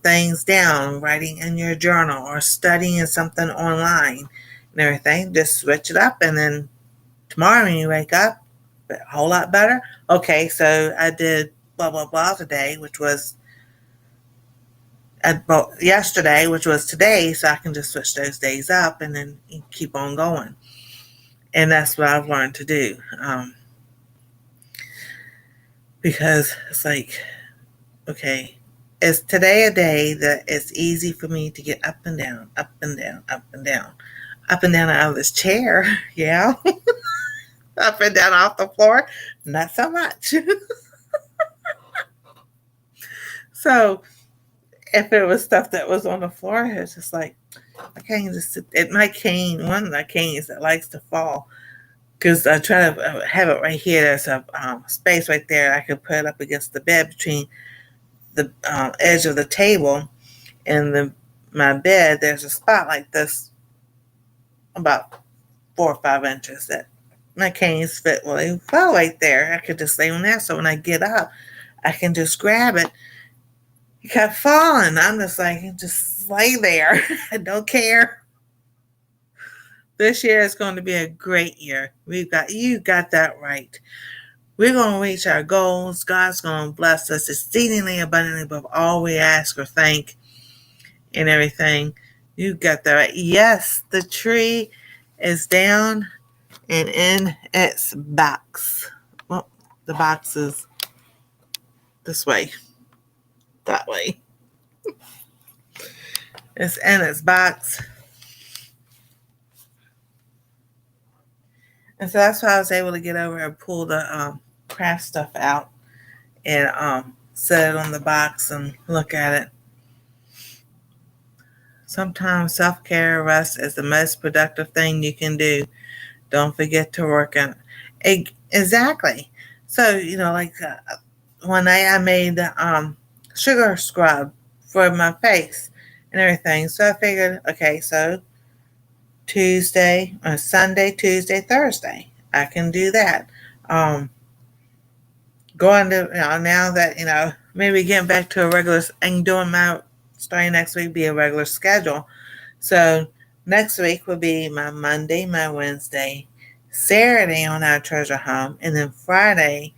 things down, writing in your journal, or studying something online and everything, just switch it up. And then tomorrow when you wake up, a whole lot better. Okay, so I did blah, blah, blah today, which was yesterday, which was today, so I can just switch those days up and then keep on going. And that's what I've learned to do. Because it's like, okay, is today a day that it's easy for me to get up and down, up and down, up and down, up and down out of this chair? Yeah. Up and down off the floor? Not so much. So if it was stuff that was on the floor, it's just like, I can't just sit at my cane. One of the canes that likes to fall, because I try to have it right here. There's a space right there. I could put it up against the bed between the edge of the table and my bed. There's a spot like this, about 4 or 5 inches, that my canes fit. Well, they fell right there. I could just lay on there. So when I get up, I can just grab it. It kept falling. I'm just like, just lay there. I don't care. This year is going to be a great year. You got that right. We're going to reach our goals. God's going to bless us exceedingly abundantly above all we ask or think and everything. You got that right. Yes, the tree is down and in its box. Well, the box is this way, that way. It's in its box. And so that's why I was able to get over and pull the craft stuff out and set it on the box and look at it. Sometimes self-care, rest is the most productive thing you can do. Don't forget to work on it. Exactly. So, like one night I made the sugar scrub for my face and everything. So I figured, okay, so Sunday, Tuesday, Thursday, I can do that. Going to, now that, maybe getting back to a regular, and starting next week, be a regular schedule. So next week will be my Monday, my Wednesday, Saturday on our treasure home, and then Friday,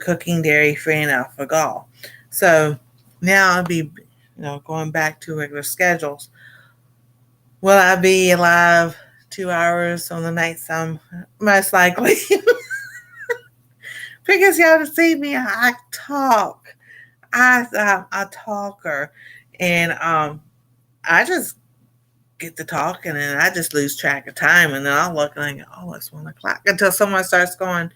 cooking dairy free and alpha-gal. So now I'll be, going back to regular schedules. Will I be alive 2 hours on the night? Some most likely. Because y'all to see me, I talk. I'm a talker, and I just get to talking, and I just lose track of time, and then I'll look and I go, oh, it's 1:00, until someone starts going,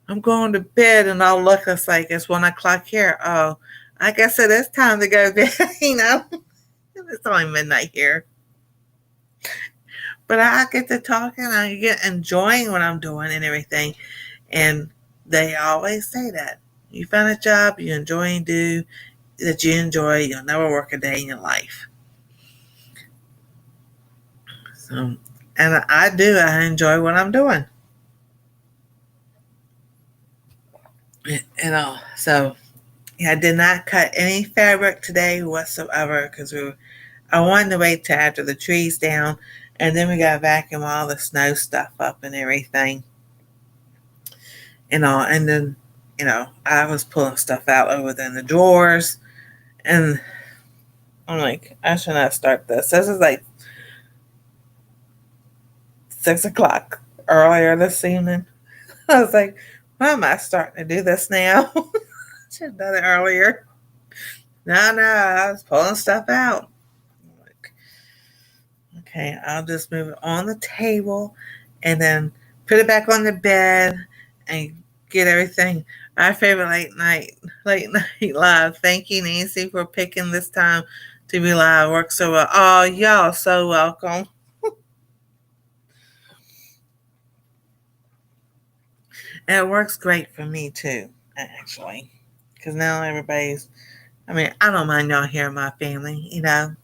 I'm going to bed, and I'll look, it's like it's 1:00 here. Oh, I guess it is time to go to bed. It's only midnight here. But I get to talking, I get enjoying what I'm doing and everything. And they always say that. You find a job you enjoy and do that you enjoy, you'll never work a day in your life. So, and I do. I enjoy what I'm doing. So yeah, I did not cut any fabric today whatsoever because I wanted to wait till after the tree's down, and then we got to vacuum all the snow stuff up and everything. And then, I was pulling stuff out over there in the drawers, and I'm like, I should not start this. This is like 6:00 earlier this evening. I was like, why am I starting to do this now? Should have done it earlier. No, I was pulling stuff out. Like, okay, I'll just move it on the table and then put it back on the bed and get everything. Our favorite late night live. Thank you, Nancy, for picking this time to be live. Works so well. Oh, y'all so welcome. And it works great for me too, actually. Because now everybody's, I mean, I don't mind y'all hearing my family.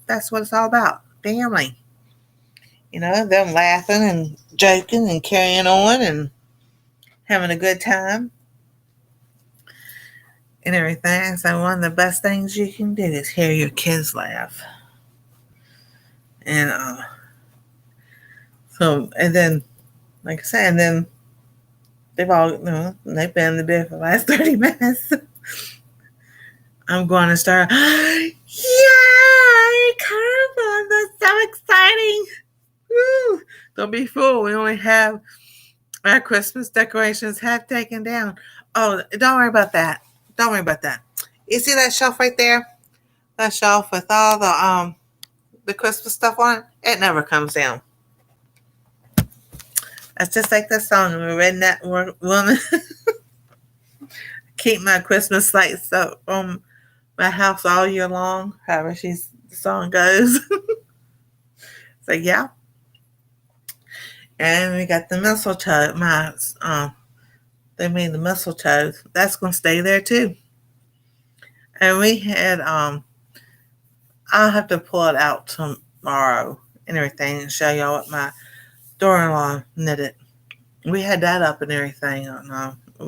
That's what it's all about. Family. Them laughing and joking and carrying on and having a good time and everything. So one of the best things you can do is hear your kids laugh. And and then, like I said, and then they've been in the bed for the last 30 minutes. I'm going to start, yeah, carnival, that's so exciting. Woo. Don't be fooled. We only have our Christmas decorations half taken down. Oh, don't worry about that. Don't worry about that. You see that shelf right there? That shelf with all the Christmas stuff on it? It never comes down. It's just like the song. We read that woman keep my Christmas lights up on my house all year long. However, the song goes. So yeah, and we got the mistletoe. They made the mistletoe. That's gonna stay there too. And we had I'll have to pull it out tomorrow and everything and show y'all what my daughter-in-law knitted. We had that up and everything.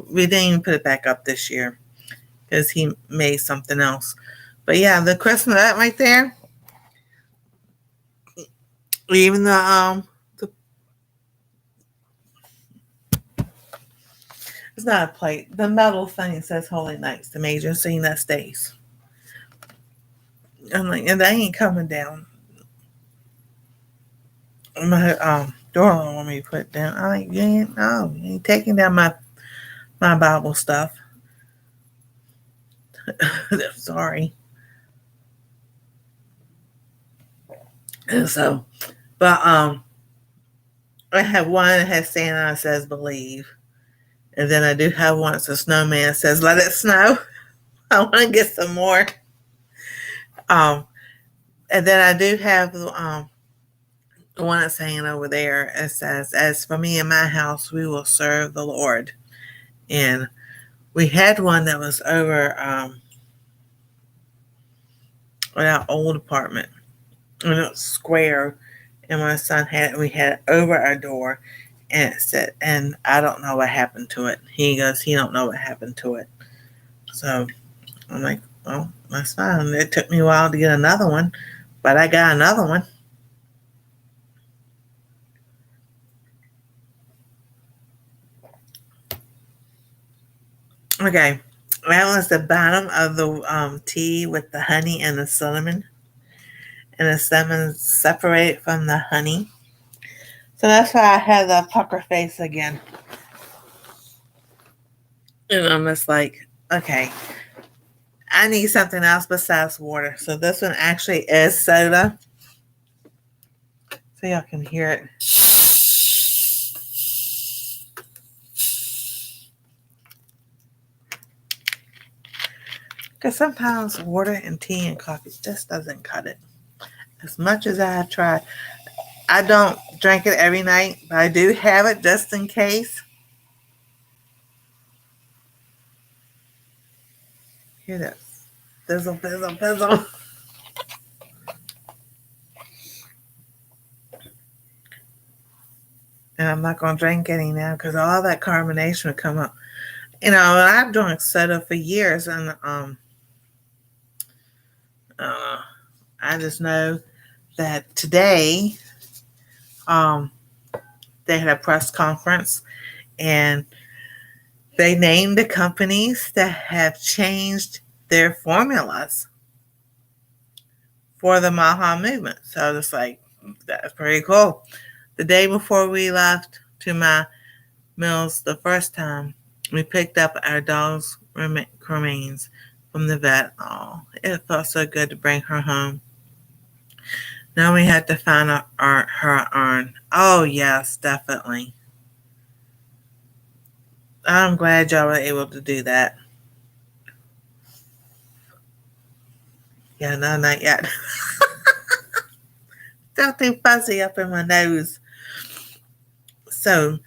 We didn't even put it back up this year because he made something else. But yeah, the Christmas that right there, even the it's not a plate. The metal thing says Holy Nights, the major scene that stays. I'm like, and they ain't coming down. My daughter want me to put it down. I'm like, you ain't taking down my Bible stuff. Sorry. And so, but I have one that has Santa that says believe. And then I do have one that's a snowman that says let it snow. I want to get some more. Um, and then I do have the one that's hanging over there. It says, as for me and my house, we will serve the Lord. And we had one that was over in our old apartment. And it was square. And my son we had it over our door. And it said, and I don't know what happened to it. He goes, he don't know what happened to it. So I'm like, well, that's fine. It took me a while to get another one, but I got another one. Okay, that was the bottom of the tea with the honey and the cinnamon. And the cinnamon separated from the honey. So that's why I had the pucker face again. And I'm just like, okay, I need something else besides water. So this one actually is soda. So y'all can hear it. Because sometimes water and tea and coffee just doesn't cut it. As much as I have tried. I don't drink it every night, but I do have it just in case. Hear this. Fizzle, fizzle, fizzle. And I'm not going to drink any now because all that carbonation would come up. I've drunk soda for years, and I just know that today they had a press conference, and they named the companies that have changed their formulas for the Maha movement. So it's like, that's pretty cool. The day before we left to my Mills the first time, we picked up our dog's remains from the vet. Oh, it felt so good to bring her home. Now we had to find her urn. Oh, yes, definitely. I'm glad y'all were able to do that. Yeah, no, not yet. Still too fuzzy up in my nose. So,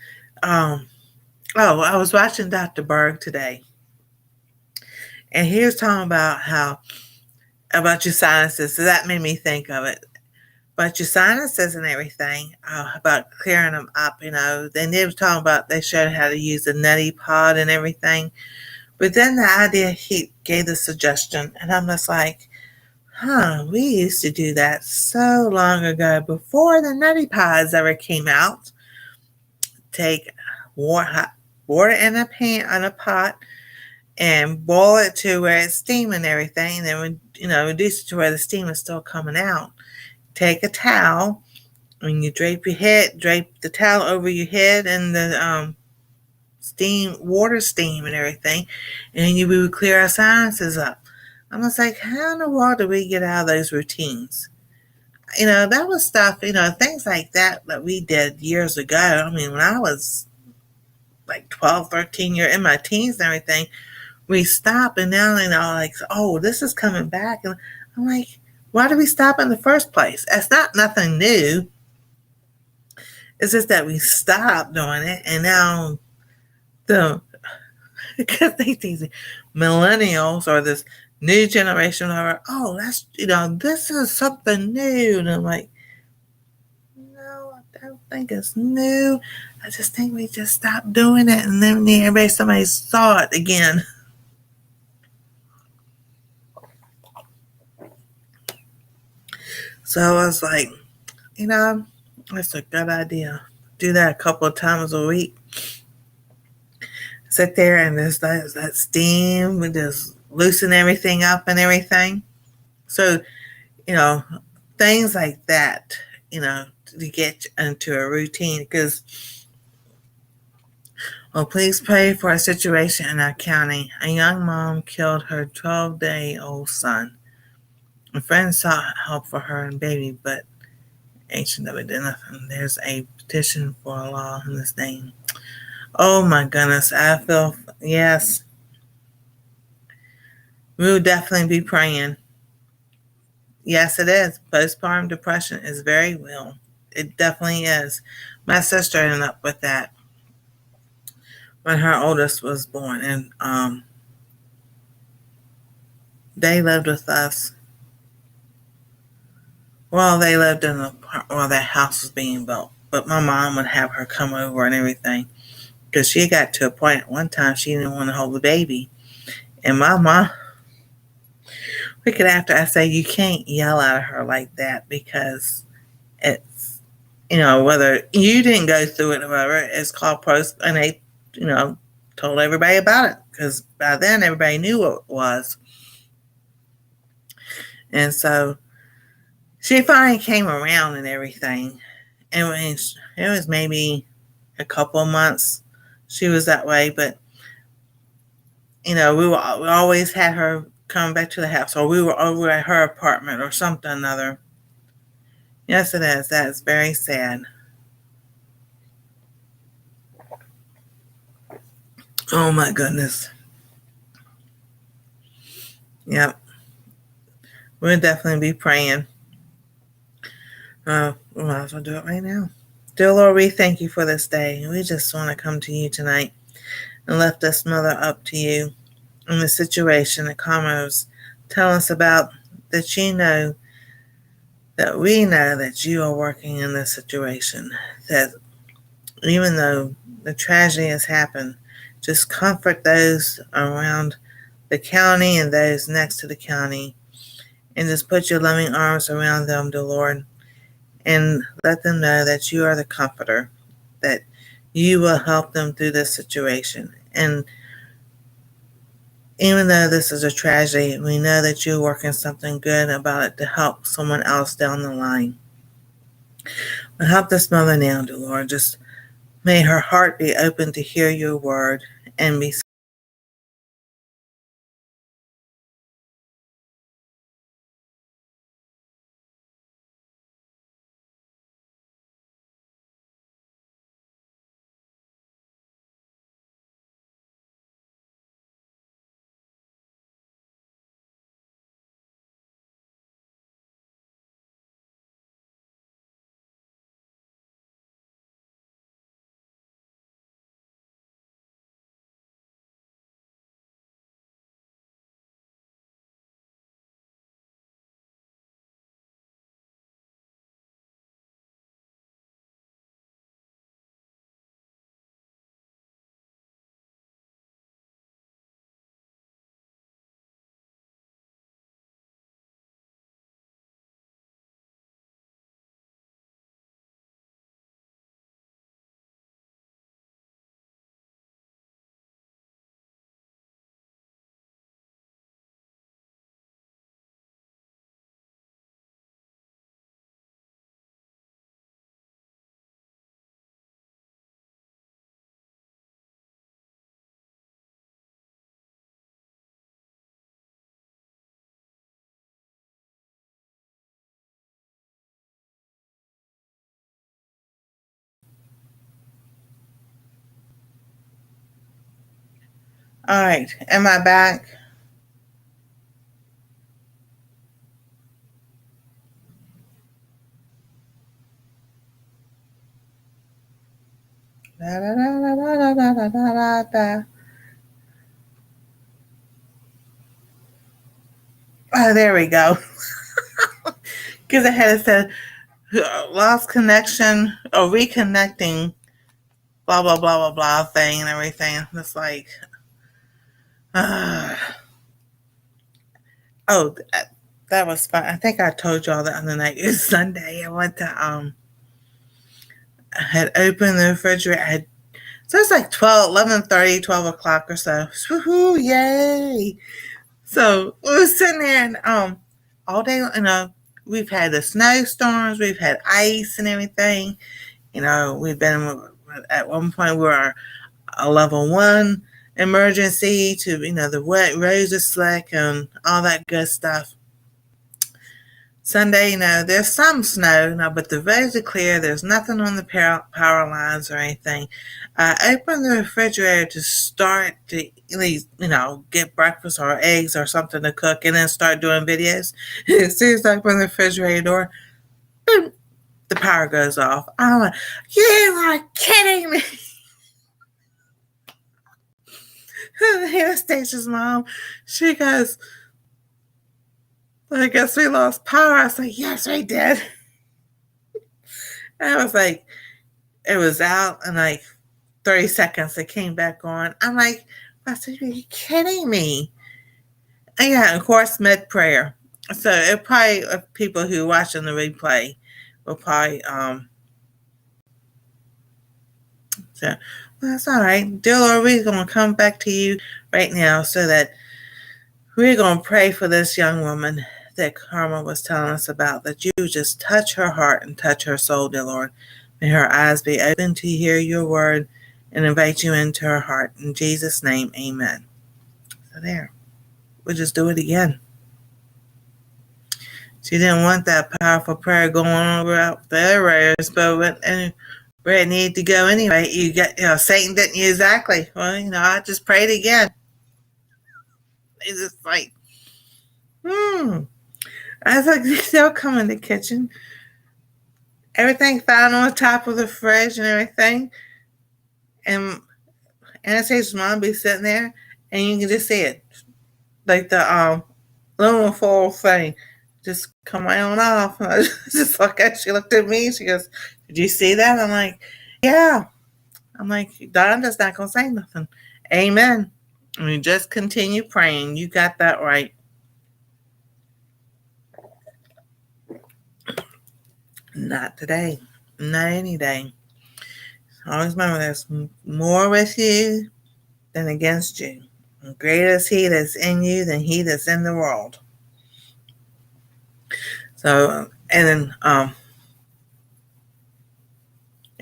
um, oh, I was watching Dr. Berg today, and he was talking about how about your sinuses. So that made me think of it. But your sinuses and everything, about clearing them up, Then they were talking about, they showed how to use a neti pot and everything. But then the idea, he gave the suggestion, and I'm just like, we used to do that so long ago before the neti pods ever came out. Take hot water in a pan, on a pot, and boil it to where it's steaming and everything. And then, reduce it to where the steam is still coming out. Take a towel. When you drape the towel over your head and the water steam and everything, and you would clear our sinuses up. I'm just like, how in the world do we get out of those routines? That was stuff, things like that we did years ago. I mean, when I was like 12, 13 years in my teens and everything, we stopped, and now, like, oh, this is coming back. And I'm like, why did we stop in the first place? It's not nothing new. It's just that we stopped doing it, and now the because these millennials or this new generation are, oh, that's, this is something new. And I'm like, no, I don't think it's new. I just think we just stopped doing it, and then somebody saw it again. So I was like, that's a good idea. Do that a couple of times a week. Sit there and there's that steam, we just loosen everything up and everything. So, you know, things like that, to get into a routine. Because, well, please pray for a situation in our county. A young mom killed her 12-day-old son. A friend sought help for her and baby, but ancient never did nothing. There's a petition for a law in this name. Oh my goodness, I feel, yes, we will definitely be praying. Yes, it is. Postpartum depression is very real. It definitely is. My sister ended up with that when her oldest was born, and they lived with us. Well, they lived in while that house was being built, but my mom would have her come over and everything, because she got to a point at one time she didn't want to hold the baby, and my mom, wicked after, I say, you can't yell at her like that, because it's, whether you didn't go through it or whatever, it's called post, and they, told everybody about it, because by then everybody knew what it was. And so she finally came around and everything. And it was maybe a couple of months she was that way, but we always had her come back to the house, or we were over at her apartment or something or another. Yes, it is. That is very sad. Oh my goodness. Yep. We'll definitely be praying. We might as well do it right now. Dear Lord, we thank you for this day. We just want to come to you tonight and lift this mother up to you in the situation that Carmen's telling us about, that that we know that you are working in this situation, that even though the tragedy has happened, just comfort those around the county and those next to the county, and just put your loving arms around them, dear Lord, and let them know that you are the comforter, that you will help them through this situation. And even though this is a tragedy, we know that you're working something good about it to help someone else down the line. But help this mother now, dear Lord. Just may her heart be open to hear your word and be All right. Am I back? Da, da, da, da, da, da, da, da, da. Oh, there we go. Because I had it said lost connection or reconnecting, blah, blah, blah, blah, blah thing and everything. It's like, uh, oh, that was fun. I think I told y'all the other night. It was Sunday. I went to, I had opened the refrigerator. So it's like 12, 11:30, 12 o'clock or so. Woohoo, yay. So we were sitting there and all day, we've had the snowstorms, we've had ice and everything. We've been at one point we were a level one emergency to the wet roads are slick and all that good stuff. Sunday, there's some snow, but the roads are clear. There's nothing on the power lines or anything. I opened the refrigerator to start to at least, get breakfast or eggs or something to cook and then start doing videos. As soon as I open the refrigerator door, boom, the power goes off. I'm like, you are kidding me. Anastasia's mom, she goes, I guess we lost power. I was like, yes, we did. And I was like, it was out in like 30 seconds. It came back on. I'm like, I said, are you kidding me? And yeah, of course, mid prayer. So it probably people who watching the replay will probably say, well, that's all right. Dear Lord, we're going to come back to you right now so that we're going to pray for this young woman that Karma was telling us about, that you just touch her heart and touch her soul, dear Lord. May her eyes be open to hear your word and invite you into her heart. In Jesus' name, amen. So there. We'll just do it again. She didn't want that powerful prayer going on throughout the areas, but where it needed to go anyway. Satan didn't exactly. Well, I just prayed again. It's just like, I was like, they'll come in the kitchen. Everything found on the top of the fridge and everything. And Anastasia's mom be sitting there and you can just see it. Like the aluminum foil thing just come right on off. And I just look at she looked at me, she goes, did you see that? I'm like, yeah. I'm like, Donna's not gonna say nothing. Amen. I mean, just continue praying. You got that right. Not today. Not any day. Always remember there's more with you than against you. And greater is he that's in you than he that's in the world. So, and then,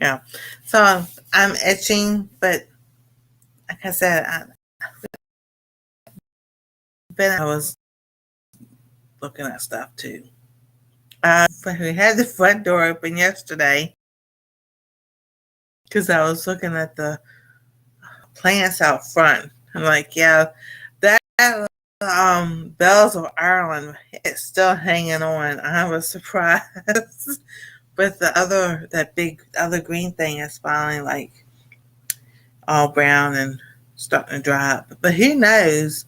yeah. So I'm itching, but like I said, I was looking at stuff too. We had the front door open yesterday because I was looking at the plants out front. I'm like, yeah, that Bells of Ireland is still hanging on. I was surprised. But that big other green thing is finally like all brown and starting to dry up. But who knows?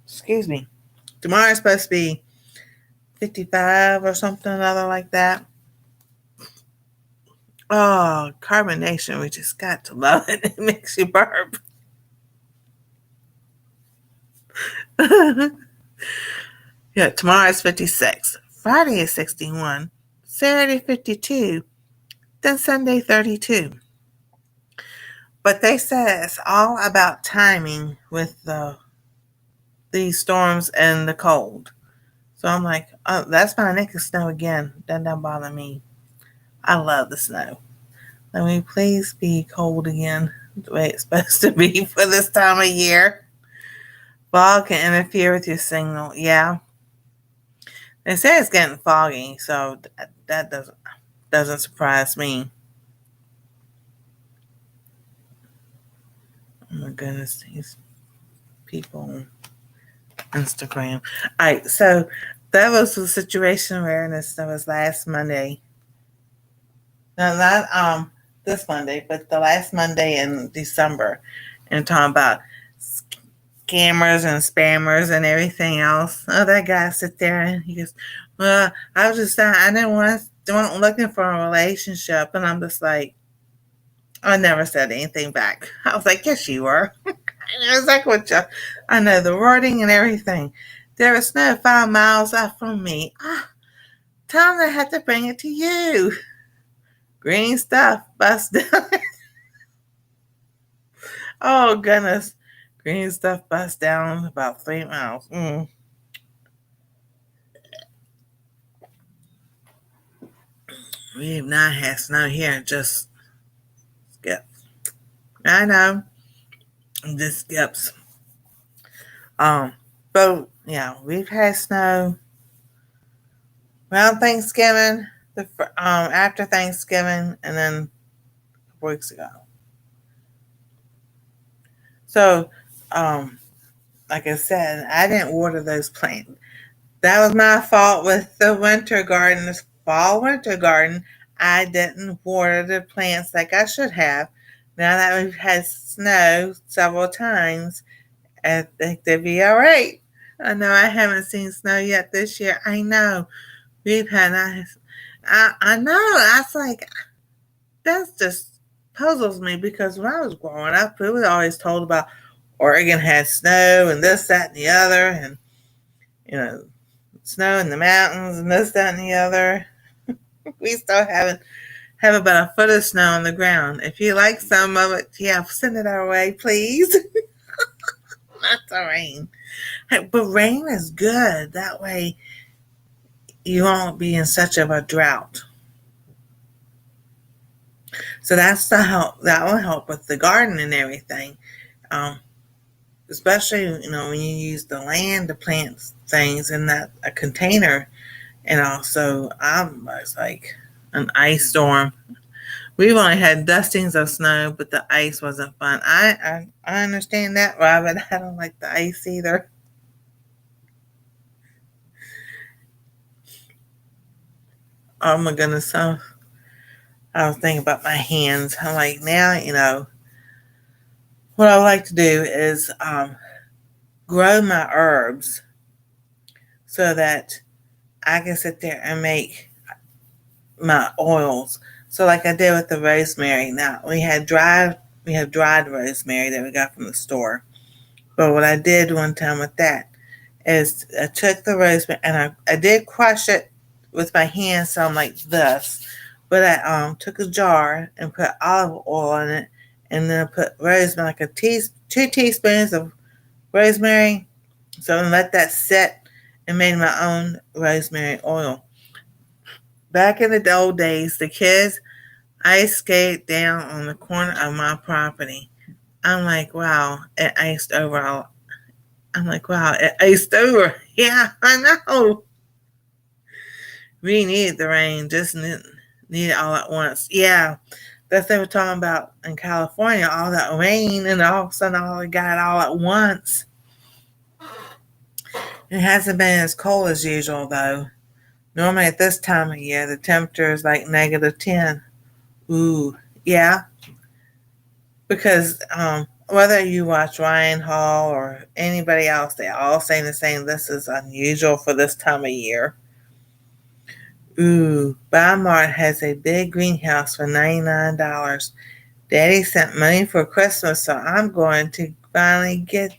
Excuse me. Tomorrow's supposed to be 55 or something other like that. Oh, carbonation. We just got to love it. It makes you burp. Yeah, tomorrow's 56. Friday is 61. Saturday 52. Then Sunday 32. But they said it's all about timing with these storms and the cold. So I'm like, oh, that's fine. It can snow again. Doesn't bother me. I love the snow. Let me please be cold again the way it's supposed to be for this time of year. Fog can interfere with your signal. Yeah. They say it's getting foggy, so that doesn't surprise me. Oh my goodness, these people on Instagram. All right, so that was the situation awareness that was last Monday. No, not this Monday, but the last Monday in December, and talking about scammers and spammers and everything else. Oh, that guy sit there and he goes, "Well, I was just saying I didn't want looking for a relationship," and I'm just like, I never said anything back. I was like, "Yes, you were." And it was like, "What you?" I know the wording and everything. There was snow 5 miles out from me. Tell them I had to bring it to you. Green stuff, bust down. Oh goodness, green stuff bust down about 3 miles. We have not had snow here. Just skip. I know, just skips. Um, but yeah, we've had snow around Thanksgiving, after Thanksgiving, and then weeks ago. So, um, like I said, I didn't water those plants. That was my fault with the winter garden, the fall winter garden. I didn't water the plants like I should have. Now that we've had snow several times, I think they'll be all right. I know I haven't seen snow yet this year. I know we've had nice. I know. I was like, that's just puzzles me because when I was growing up, we was always told about Oregon had snow and this, that, and the other, and you know, snow in the mountains and this, that, and the other. We still haven't have about a foot of snow on the ground. If you like some of it, yeah, send it our way, please. Not the rain. But rain is good. That way you won't be in such of a drought. So that's the help. That will help with the garden and everything. Um, Especially when you use the land to plant things in that a container. And also, was like an ice storm. We've only had dustings of snow, but the ice wasn't fun. I understand that, Robin. I don't like the ice either. Oh my goodness! So I was thinking about my hands. I'm like, now what I like to do is grow my herbs so that I can sit there and make my oils. So like I did with the rosemary. Now we have dried rosemary that we got from the store. But what I did one time with that is I took the rosemary and I did crush it with my hands, so I'm like this. But I took a jar and put olive oil in it, and then I put rosemary, like 2 teaspoons of rosemary. So I let that sit and made my own rosemary oil. Back in the old days, the kids ice skate down on the corner of my property. I'm like, wow, it iced over. I'm like, wow, it iced over. Yeah, I know. We needed the rain, just need it all at once. Yeah, that's what they were talking about in California, all that rain, and all of a sudden, all we got all at once. It hasn't been as cold as usual, though. Normally at this time of year, the temperature is like -10. Ooh, yeah, because whether you watch Ryan Hall or anybody else, they all saying the same. This is unusual for this time of year. Ooh, Walmart has a big greenhouse for $99. Daddy sent money for Christmas, so I'm going to finally get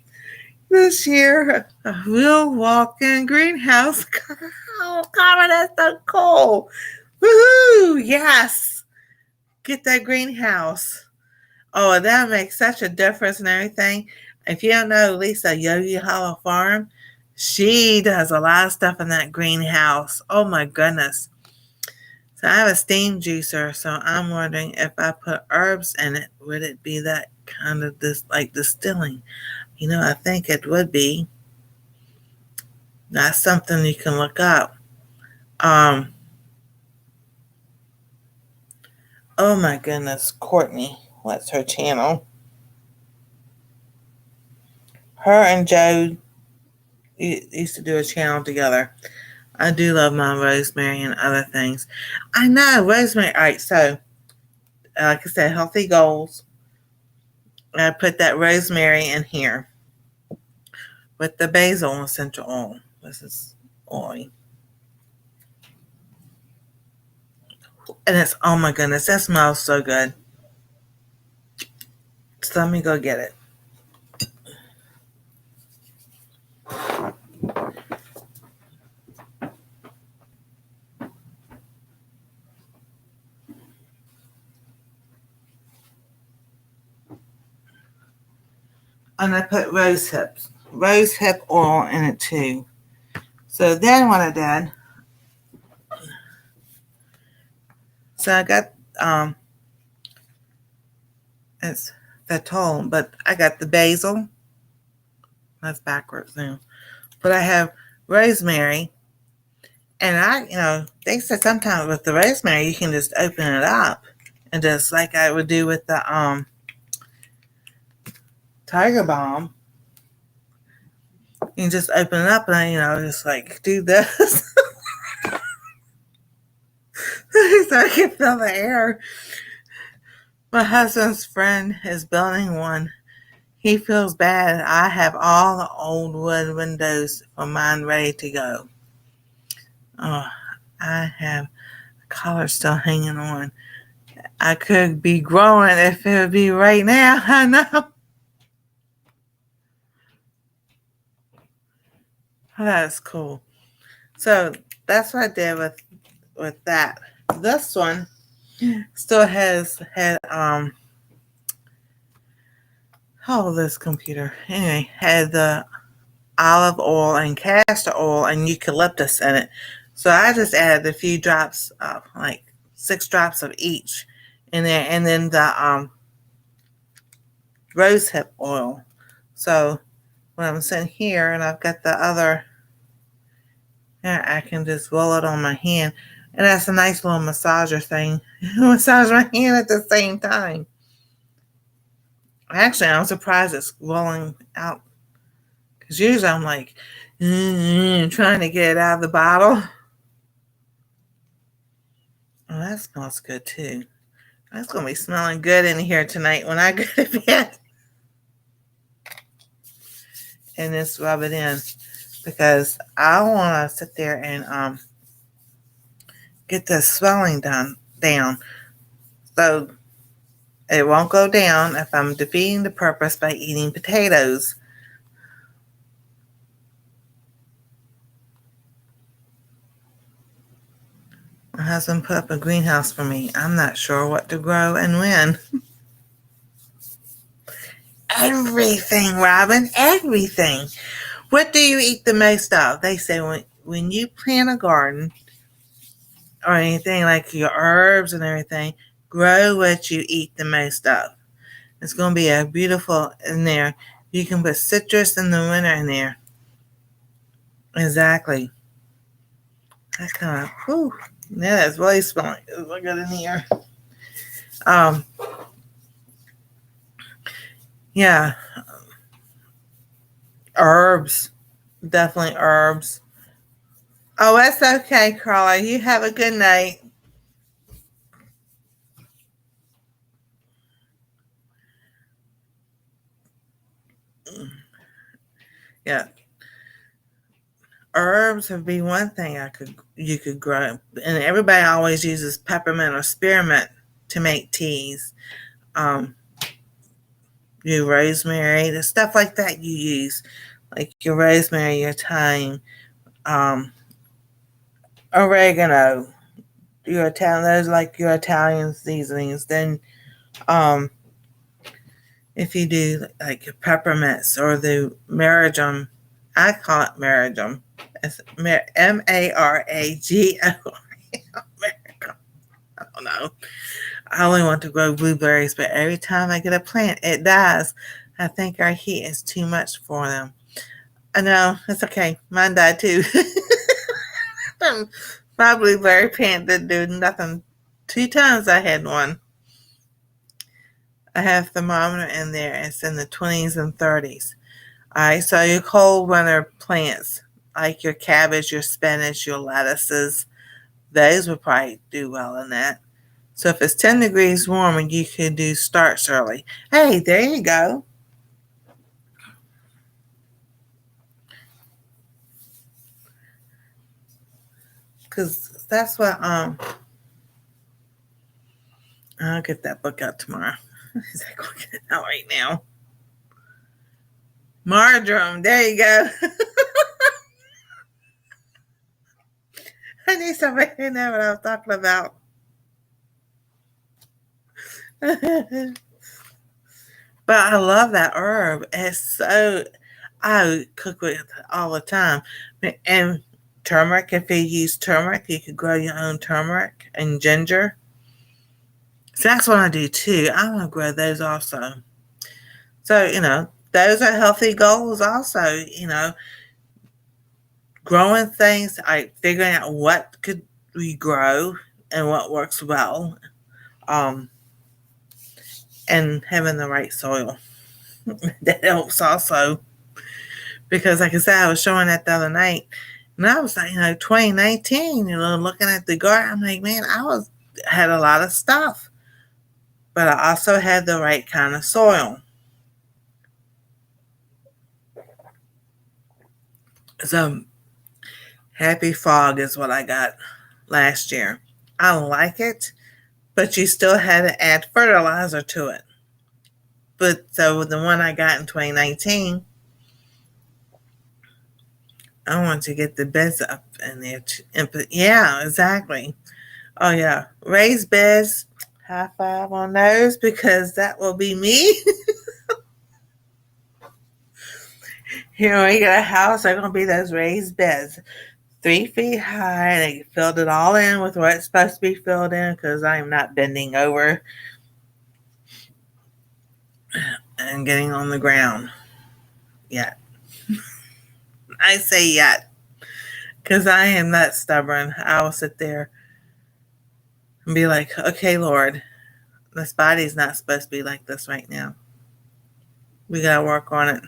this year a real walk-in greenhouse. Oh, Carmen, that's so cool. Woohoo! Yes, get that greenhouse. Oh, that makes such a difference and everything. If you don't know Lisa Yogi Hollow Farm, she does a lot of stuff in that greenhouse. Oh my goodness. So I have a steam juicer, so I'm wondering if I put herbs in it, would it be that kind of like distilling? I think it would be. That's something you can look up. Um, oh my goodness, Courtney, what's her channel? Her and Joe used to do a channel together. I do love my rosemary and other things. I know rosemary. All right, so like I said, healthy goals. I put that rosemary in here with the basil essential oil. This is oil. And it's, oh my goodness, that smells so good. So let me go get it. And I put rose hip oil in it too. So then what I did, so I got, it's fatol, but I got the basil. That's backwards now. But I have rosemary. And they said sometimes with the rosemary, you can just open it up. And just like I would do with the Tiger Balm, you can just open it up and, just like do this. So I can feel the air. My husband's friend is building one. He feels bad. I have all the old wood windows for mine ready to go. Oh, I have the collar still hanging on. I could be growing if it would be right now. I know. Oh, that's cool. So that's what I did with that. This one still had this computer anyway had the olive oil and castor oil and eucalyptus in it. So I just added a few drops of, like 6 drops of each in there, and then the rosehip oil. So when I'm sitting here and I've got the other, I can just roll it on my hand, and that's a nice little massager thing. Massage my hand at the same time. Actually, I'm surprised it's rolling out, because usually I'm like trying to get it out of the bottle. Oh, that smells good too. That's going to be smelling good in here tonight when I go to bed. And just rub it in, because I want to sit there and get the swelling down. So it won't go down if I'm defeating the purpose by eating potatoes. My husband put up a greenhouse for me. I'm not sure what to grow and when. Everything, Robin, everything. What do you eat the most of? They say when you plant a garden or anything like your herbs and everything, grow what you eat the most of. It's going to be a beautiful in there. You can put citrus in the winter in there. Exactly. That kind of, whew. Yeah, that's really smelling. Look at it in here. Yeah. Herbs. Definitely herbs. Oh, that's okay, Carla. You have a good night. Yeah. Herbs would be one thing you could grow. And everybody always uses peppermint or spearmint to make teas. Your rosemary, the stuff like that you use. Like your rosemary, your thyme, oregano, your Italian, those like your Italian seasonings. Then if you do like your peppermints or the marjoram, I call it marjoram. It's Marago. I don't know. I only want to grow blueberries, but every time I get a plant, it dies. I think our heat is too much for them. I know, it's okay. Mine died too. My blueberry plant didn't do nothing. 2 times I had one. I have thermometer in there. It's in the 20s and 30s. All right, so your cold winter plants, like your cabbage, your spinach, your lettuces, those would probably do well in that. So if it's 10 degrees warmer, you could do starts early. Hey, there you go. Because that's what, I'll get that book out tomorrow. Is that going to get it out right now? Marjoram, there you go. I need somebody to know what I was talking about. But I love that herb. It's so, I cook with it all the time. And turmeric, if you use turmeric, you could grow your own turmeric and ginger. So that's what I do too. I want to grow those also. So, those are healthy goals also, growing things, like figuring out what could we grow and what works well, um, and having the right soil. That helps also because, like I said, I was showing that the other night, and I was like, 2019, looking at the garden, I'm like, man, had a lot of stuff, but I also had the right kind of soil. So happy fog is what I got last year. I like it, but you still had to add fertilizer to it. But so the one I got in 2019, I want to get the beds up in there. Yeah, exactly. Oh, yeah. Raised beds, high five on those because that will be me. Here, when we get a house, they're going to be those raised beds. 3 feet high. They filled it all in with what it's supposed to be filled in because I'm not bending over and getting on the ground yet. I say yet because I am not stubborn. I will sit there and be like, okay, Lord, this body's not supposed to be like this right now. We got to work on it.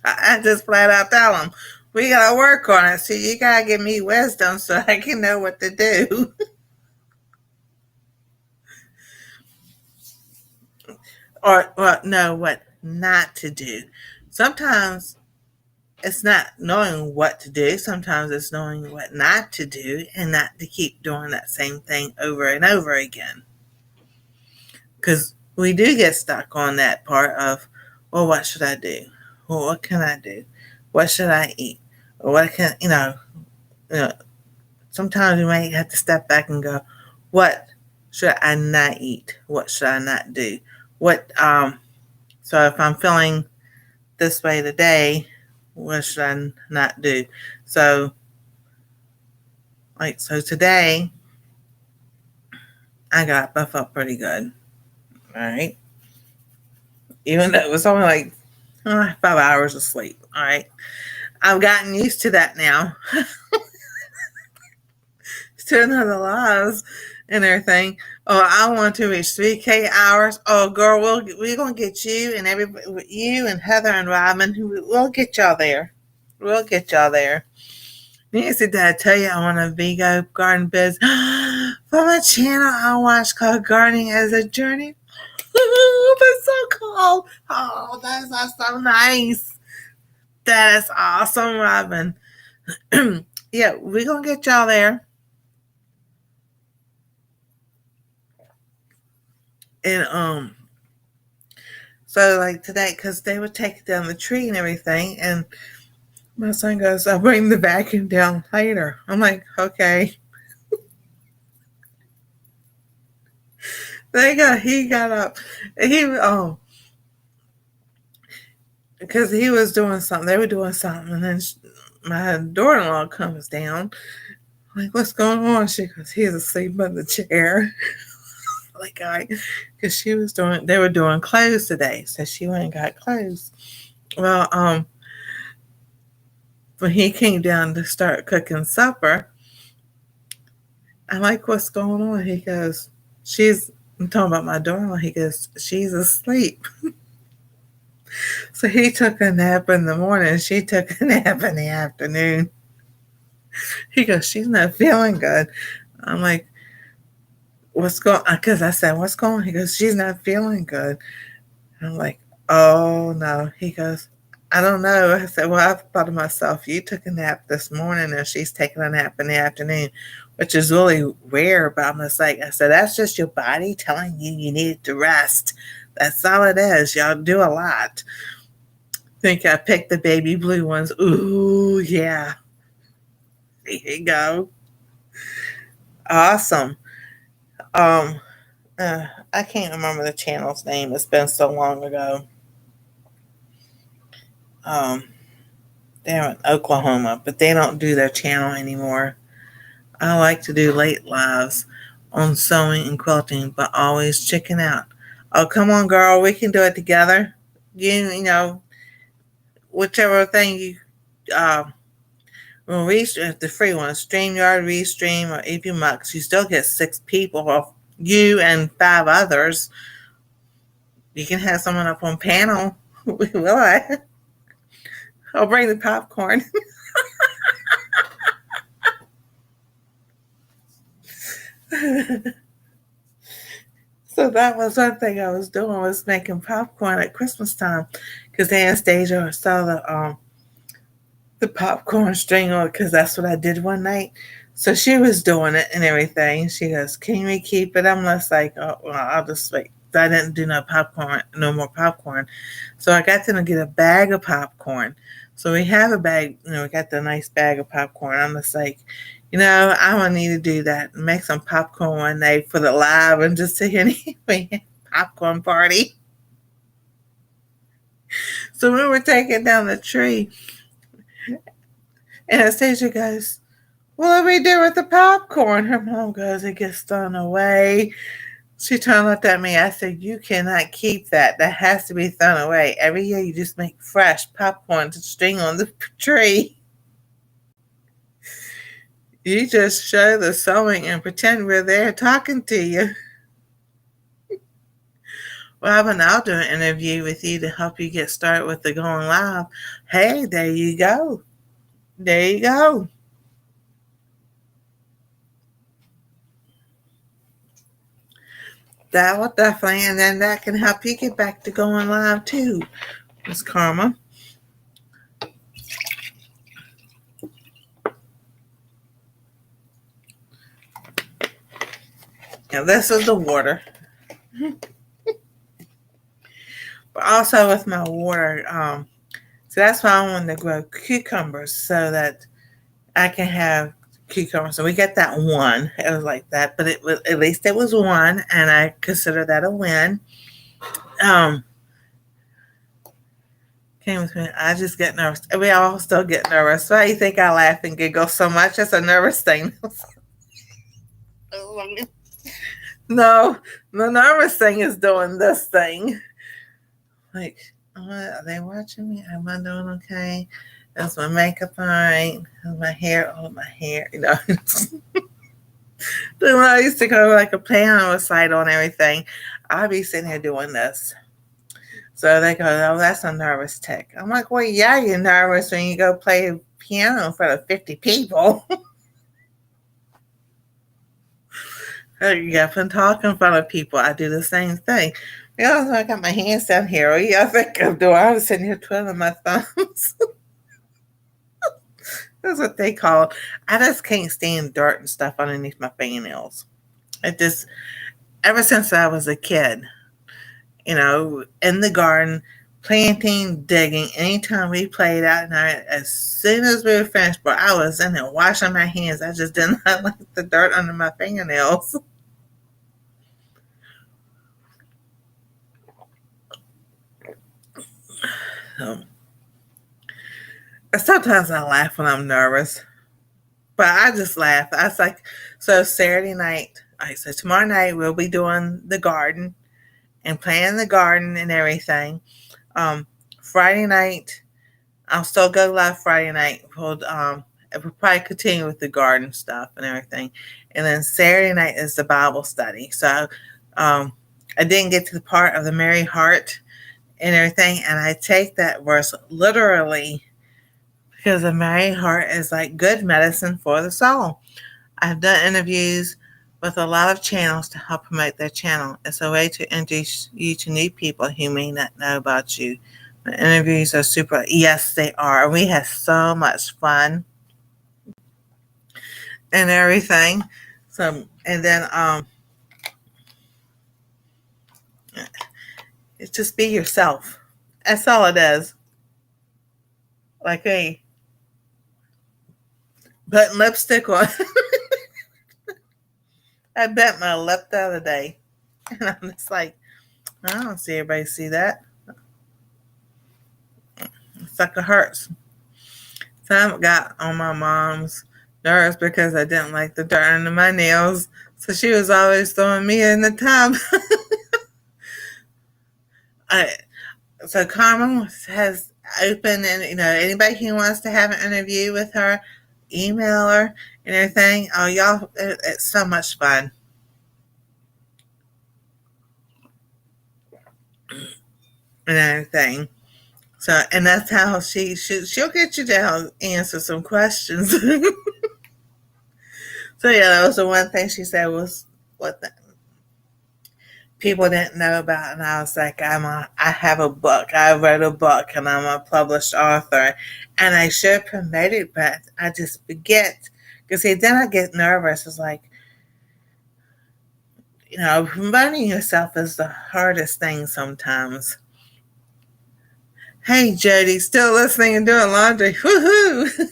I just flat out tell them, we got to work on it. So you got to give me wisdom so I can know what to do. Or, well, know what not to do. Sometimes it's not knowing what to do. Sometimes it's knowing what not to do and not to keep doing that same thing over and over again. Because we do get stuck on that part of, well, what should I do? Well, what can I do? What should I eat? Or what can, sometimes we might have to step back and go, what should I not eat? What should I not do? So if I'm feeling this way today, what should I not do? So, so today, I got buff up pretty good. All right. Even though it was only like 5 hours of sleep. All right. I've gotten used to that now. To another laws and everything. Oh, I want to reach 3K hours. Oh, girl, we're gonna get you and everybody, you and Heather and Robin. We'll get y'all there. We'll get y'all there. Nancy, did I tell you I want a Vigo garden biz from a channel I watch called Gardening as a Journey? That's so cool. Oh, that's so nice. That is awesome, Robin. Yeah, we're gonna get y'all there. And so like today, because they would take down the tree and everything, and my son goes, I'll bring the vacuum down later. I'm like, okay. He got up. Because he was doing something. They were doing something, and then my daughter-in-law comes down. I'm like, what's going on? She goes, he's asleep in the chair. Like, because they were doing clothes today, so she went and got clothes. Well, when he came down to start cooking supper, I'm like, what's going on? He goes, I'm talking about my daughter. He goes, she's asleep. So he took a nap in the morning. She took a nap in the afternoon. He goes, she's not feeling good. I'm like, what's going on? Because I said, what's going on? He goes, she's not feeling good. I'm like, oh no. He goes, I don't know. I said, well, I thought to myself, you took a nap this morning and she's taking a nap in the afternoon, which is really rare. But I'm just like, I said, that's just your body telling you you need to rest. That's all it is. Y'all do a lot. Think I picked the baby blue ones. Ooh, yeah. There you go. Awesome. Um, I can't remember the channel's name. It's been so long ago. Um, they're in Oklahoma, but they don't do their channel anymore. I like to do late lives on sewing and quilting, but always chicken out. Oh, come on, girl. We can do it together. You know, whichever thing you, uh, well, the free one, StreamYard, Restream, or EPMux, you still get 6 people, or you and 5 others. You can have someone up on panel. Will I? I'll bring the popcorn. So that was one thing I was doing, was making popcorn at Christmas time, because Anastasia saw the popcorn string on, because that's what I did one night. So she was doing it and everything. She goes, "Can we keep it?" I'm just like, "Oh, well, I'll just wait." I didn't do no more popcorn. So I got them to get a bag of popcorn. So we have a bag, we got the nice bag of popcorn. I'm just like, I'm gonna need to do that. Make some popcorn one night for the live and just sit here and popcorn party. So we were taking down the tree, and Anastasia goes, "What do we do with the popcorn?" Her mom goes, "It gets thrown away." She turned and looked at me. I said, "You cannot keep that. That has to be thrown away. Every year you just make fresh popcorn to string on the tree. You just show the sewing and pretend we're there talking to you." Well, but I'll do an interview with you to help you get started with the going live. Hey, there you go. There you go. That will definitely, and then that can help you get back to going live too, Miss Karma. And this is the water. But also with my water, so that's why I wanted to grow cucumbers, so that I can have cucumbers. So we got that one. It was like that, but it was, at least it was one, and I consider that a win. Um, Came with me. I just get nervous. We all still get nervous. Why do you think I laugh and giggle so much? It's a nervous thing. No, the nervous thing is doing this thing. Like, are they watching me? Am I doing okay? Is my makeup all right? Is my hair? Oh, my hair. When I used to go like a piano site on everything, I'd be sitting here doing this. So they go, "Oh, that's a nervous tick." I'm like, "Well, yeah, you're nervous when you go play piano in front of 50 people." You got been talking in front of people. I do the same thing. I got my hands down here. What do you think I'm doing? I was sitting here twiddling my thumbs. That's what they call it. I just can't stand dirt and stuff underneath my fingernails. It just, ever since I was a kid, in the garden, planting, digging, anytime we played out night, as soon as we were finished, but I was in there washing my hands. I just did not like the dirt under my fingernails. So, sometimes I laugh when I'm nervous, but I just laugh. I was like, so Saturday night, all right, so tomorrow night we'll be doing the garden and planting the garden and everything. Friday night, I'll still go live Friday night. We'll probably continue with the garden stuff and everything. And then Saturday night is the Bible study. So I didn't get to the part of the Mary Heart and everything. And I take that verse literally because a merry heart is like good medicine for the soul. I've done interviews with a lot of channels to help promote their channel. It's a way to introduce you to new people who may not know about you. The interviews are super. Yes, they are. We had so much fun and everything. So, and then it's just be yourself. That's all it is. Like me, putting lipstick on. I bent my lip the other day, and I'm just like, I don't see everybody see that. It's like it hurts. Time got on my mom's nerves because I didn't like the dirt under my nails. So she was always throwing me in the tub. I, so Carmen has opened, and anybody who wants to have an interview with her, email her and everything. Oh, y'all, it's so much fun and everything. So, and that's how she'll get you to answer some questions. So yeah, that was the one thing she said was what people didn't know about, and I was like, I have a book, I wrote a book, and I'm a published author, and I should promote it, but I just forget because then I get nervous. It's like promoting yourself is the hardest thing sometimes. Hey Jody, still listening and doing laundry. Woohoo!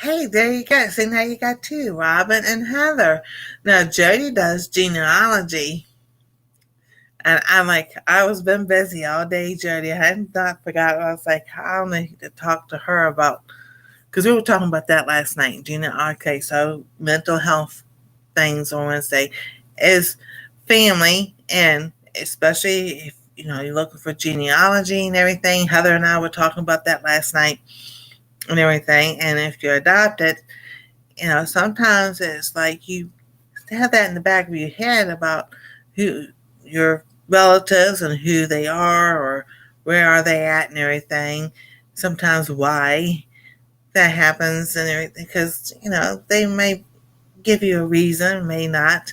Hey, there you go. See, now you got two, Robin and Heather. Now Jody does genealogy. And I'm like, I was been busy all day, Jody. I hadn't not forgot. I was like, I'll need to talk to her about, because we were talking about that last night. Okay, so mental health things on Wednesday is family, and especially if you're looking for genealogy and everything. Heather and I were talking about that last night and everything. And if you're adopted, sometimes it's like you have that in the back of your head about who your relatives and who they are or where are they at and everything. Sometimes why that happens and everything, because they may give you a reason, may not.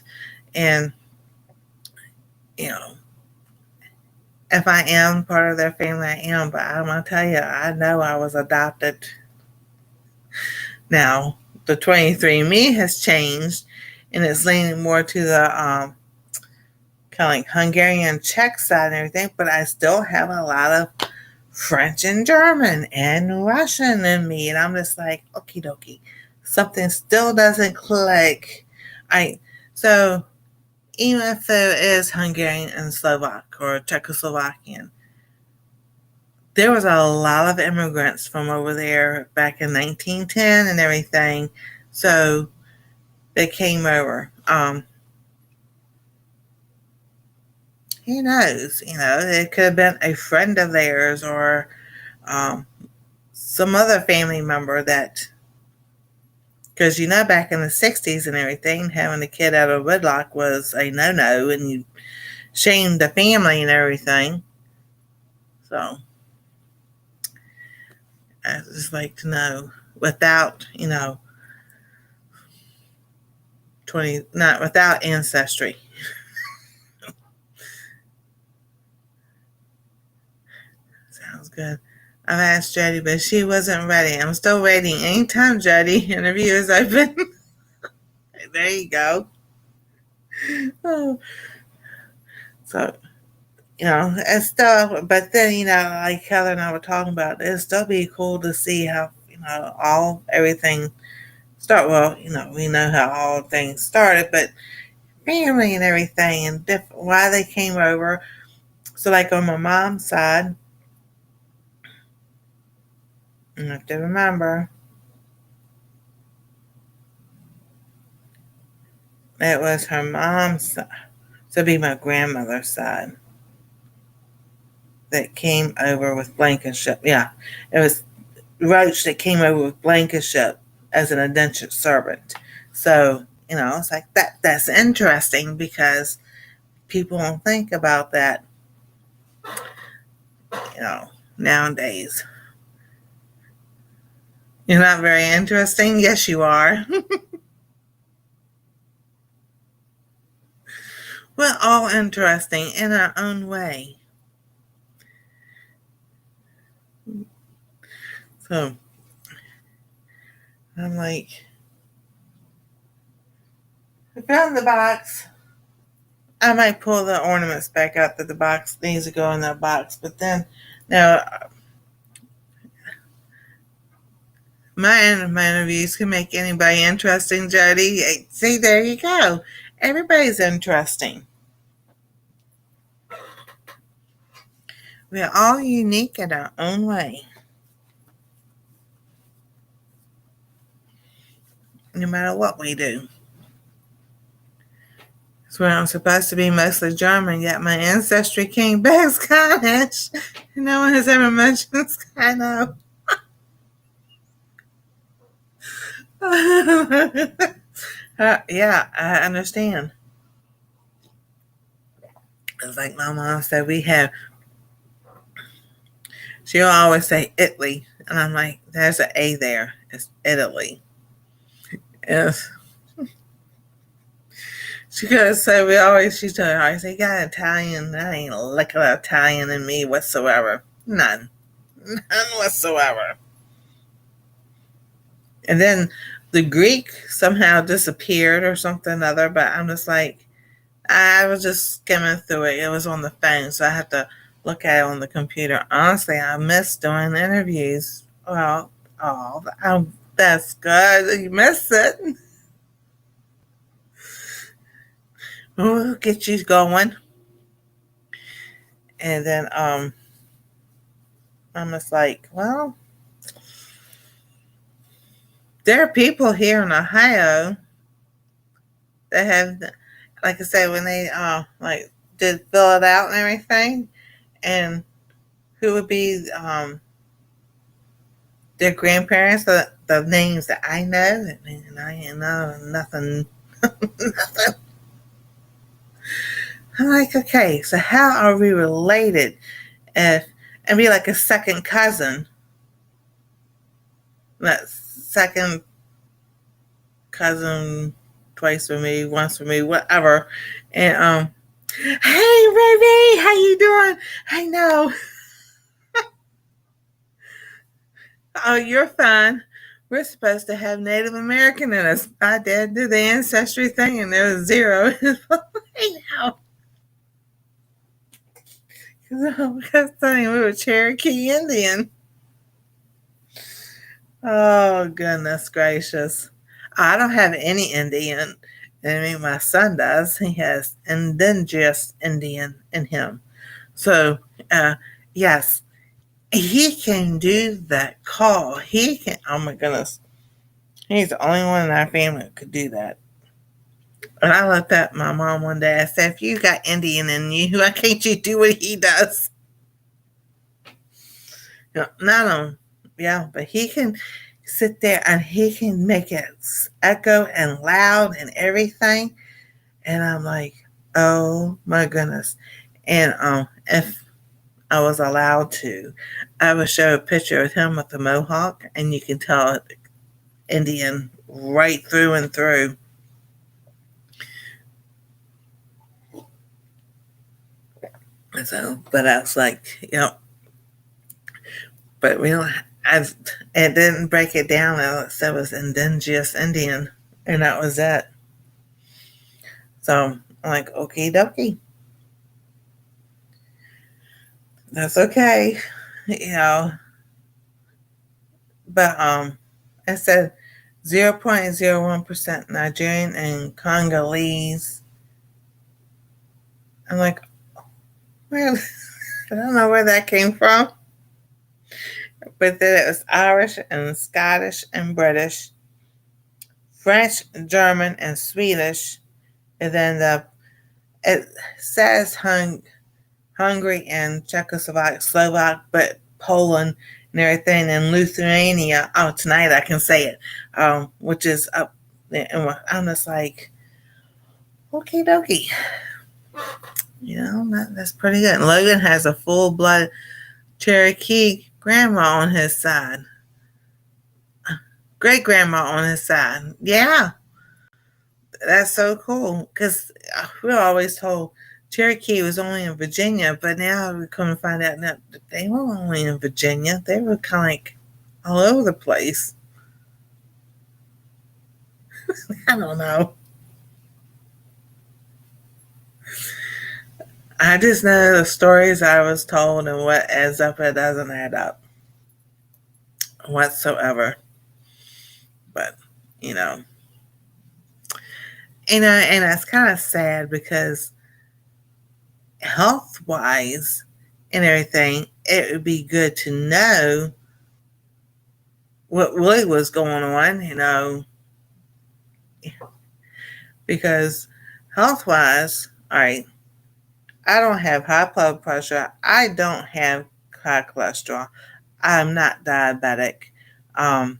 And if I am part of their family, I am. But I'm gonna tell you, I know I was adopted. Now the 23andMe has changed, and it's leaning more to the kind of like Hungarian Czech side and everything, but I still have a lot of French and German and Russian in me, and I'm just like, okie dokie, something still doesn't click. So even if it is Hungarian and Slovak or Czechoslovakian, there was a lot of immigrants from over there back in 1910 and everything, so they came over. Who knows? It could have been a friend of theirs or some other family member that, because back in the 60s and everything, having a kid out of wedlock was a no-no, and you shamed the family and everything. So I just like to know without, not without ancestry. Sounds good. I've asked Jody, but she wasn't ready. I'm still waiting. Anytime, Jody. Interview is open. There you go. Oh. So, it's still, but then, like Heather and I were talking about, it'd still be cool to see how, everything start. Well, we know how all things started, but family and everything and why they came over. So, like on my mom's side, you have to remember it was her mom's side, so it'd be my grandmother's side that came over with Blankenship. Yeah, it was Roach that came over with Blankenship as an indentured servant. So, it's like that. That's interesting because people don't think about that, you know, nowadays. You're not very interesting? Yes, you are. We're all interesting in our own way. So I'm like, I found the box. I might pull the ornaments back out that the box needs to go in that box. But then, now, my interviews can make anybody interesting, Jody. See, there you go. Everybody's interesting. We're all unique in our own way. No matter what we do. That's where I'm supposed to be mostly German, yet my ancestry came back Scottish. No one has ever mentioned Scottish. Yeah, I understand. It's like my mom said, she'll always say Italy. And I'm like, there's an A there. It's Italy. Yes. She could say, she always say, you got Italian. That ain't a lick of Italian in me whatsoever. None. None whatsoever. And then the Greek somehow disappeared or something other, but I'm just like, I was just skimming through it. It was on the phone, so I have to look at it on the computer. Honestly, I miss doing interviews. Well, that's good. You missed it. We'll get you going. And then I'm just like, well, there are people here in Ohio that have, like I said, when they like did fill it out and everything, and who would be their grandparents, the names that I know, and I ain't know nothing, nothing. I'm like, okay, so how are we related? If and be like a second cousin, that second cousin, twice for me, once for me, whatever. And hey baby, how you doing? I know. Oh, you're fine. We're supposed to have Native American in us. My dad did the ancestry thing and there was zero. I know. Because we were Cherokee Indian. Oh, goodness gracious. I don't have any Indian. I mean, my son does. He has indigenous Indian in him. So, yes, he can do that call. He can, oh my goodness. He's the only one in our family that could do that. And I looked at my mom one day. I said, if you got Indian in you, why can't you do what he does? None of them. Yeah, but he can sit there and he can make it echo and loud and everything. And I'm like, oh my goodness. And if I was allowed to, I would show a picture of him with the mohawk, and you can tell Indian right through and through. So, but I was like, but we don't. It didn't break it down. It said it was indigenous Indian, and that was it. So I'm like, okie dokie, that's okay, you know. But it said 0.01% Nigerian and Congolese. I'm like, well, I don't know where that came from. But then it was Irish and Scottish and British, French, German, and Swedish. And then it says Hungary and Czechoslovak, Slovak, but Poland and everything, and Lithuania. Oh, tonight I can say it, which is up there. And I'm just like, okie dokie. That's pretty good. Logan has a full blood Cherokee grandma on his side, great grandma on his side. Yeah, that's so cool because we were always told Cherokee was only in Virginia, but now we come to find out that they weren't only in Virginia. They were kind of like all over the place. I don't know. I just know the stories I was told and what adds up, it doesn't add up whatsoever. But, you know, and that's kind of sad because health wise and everything, it would be good to know what really was going on, because health wise, all right, I don't have high blood pressure. I don't have high cholesterol. I'm not diabetic. Um,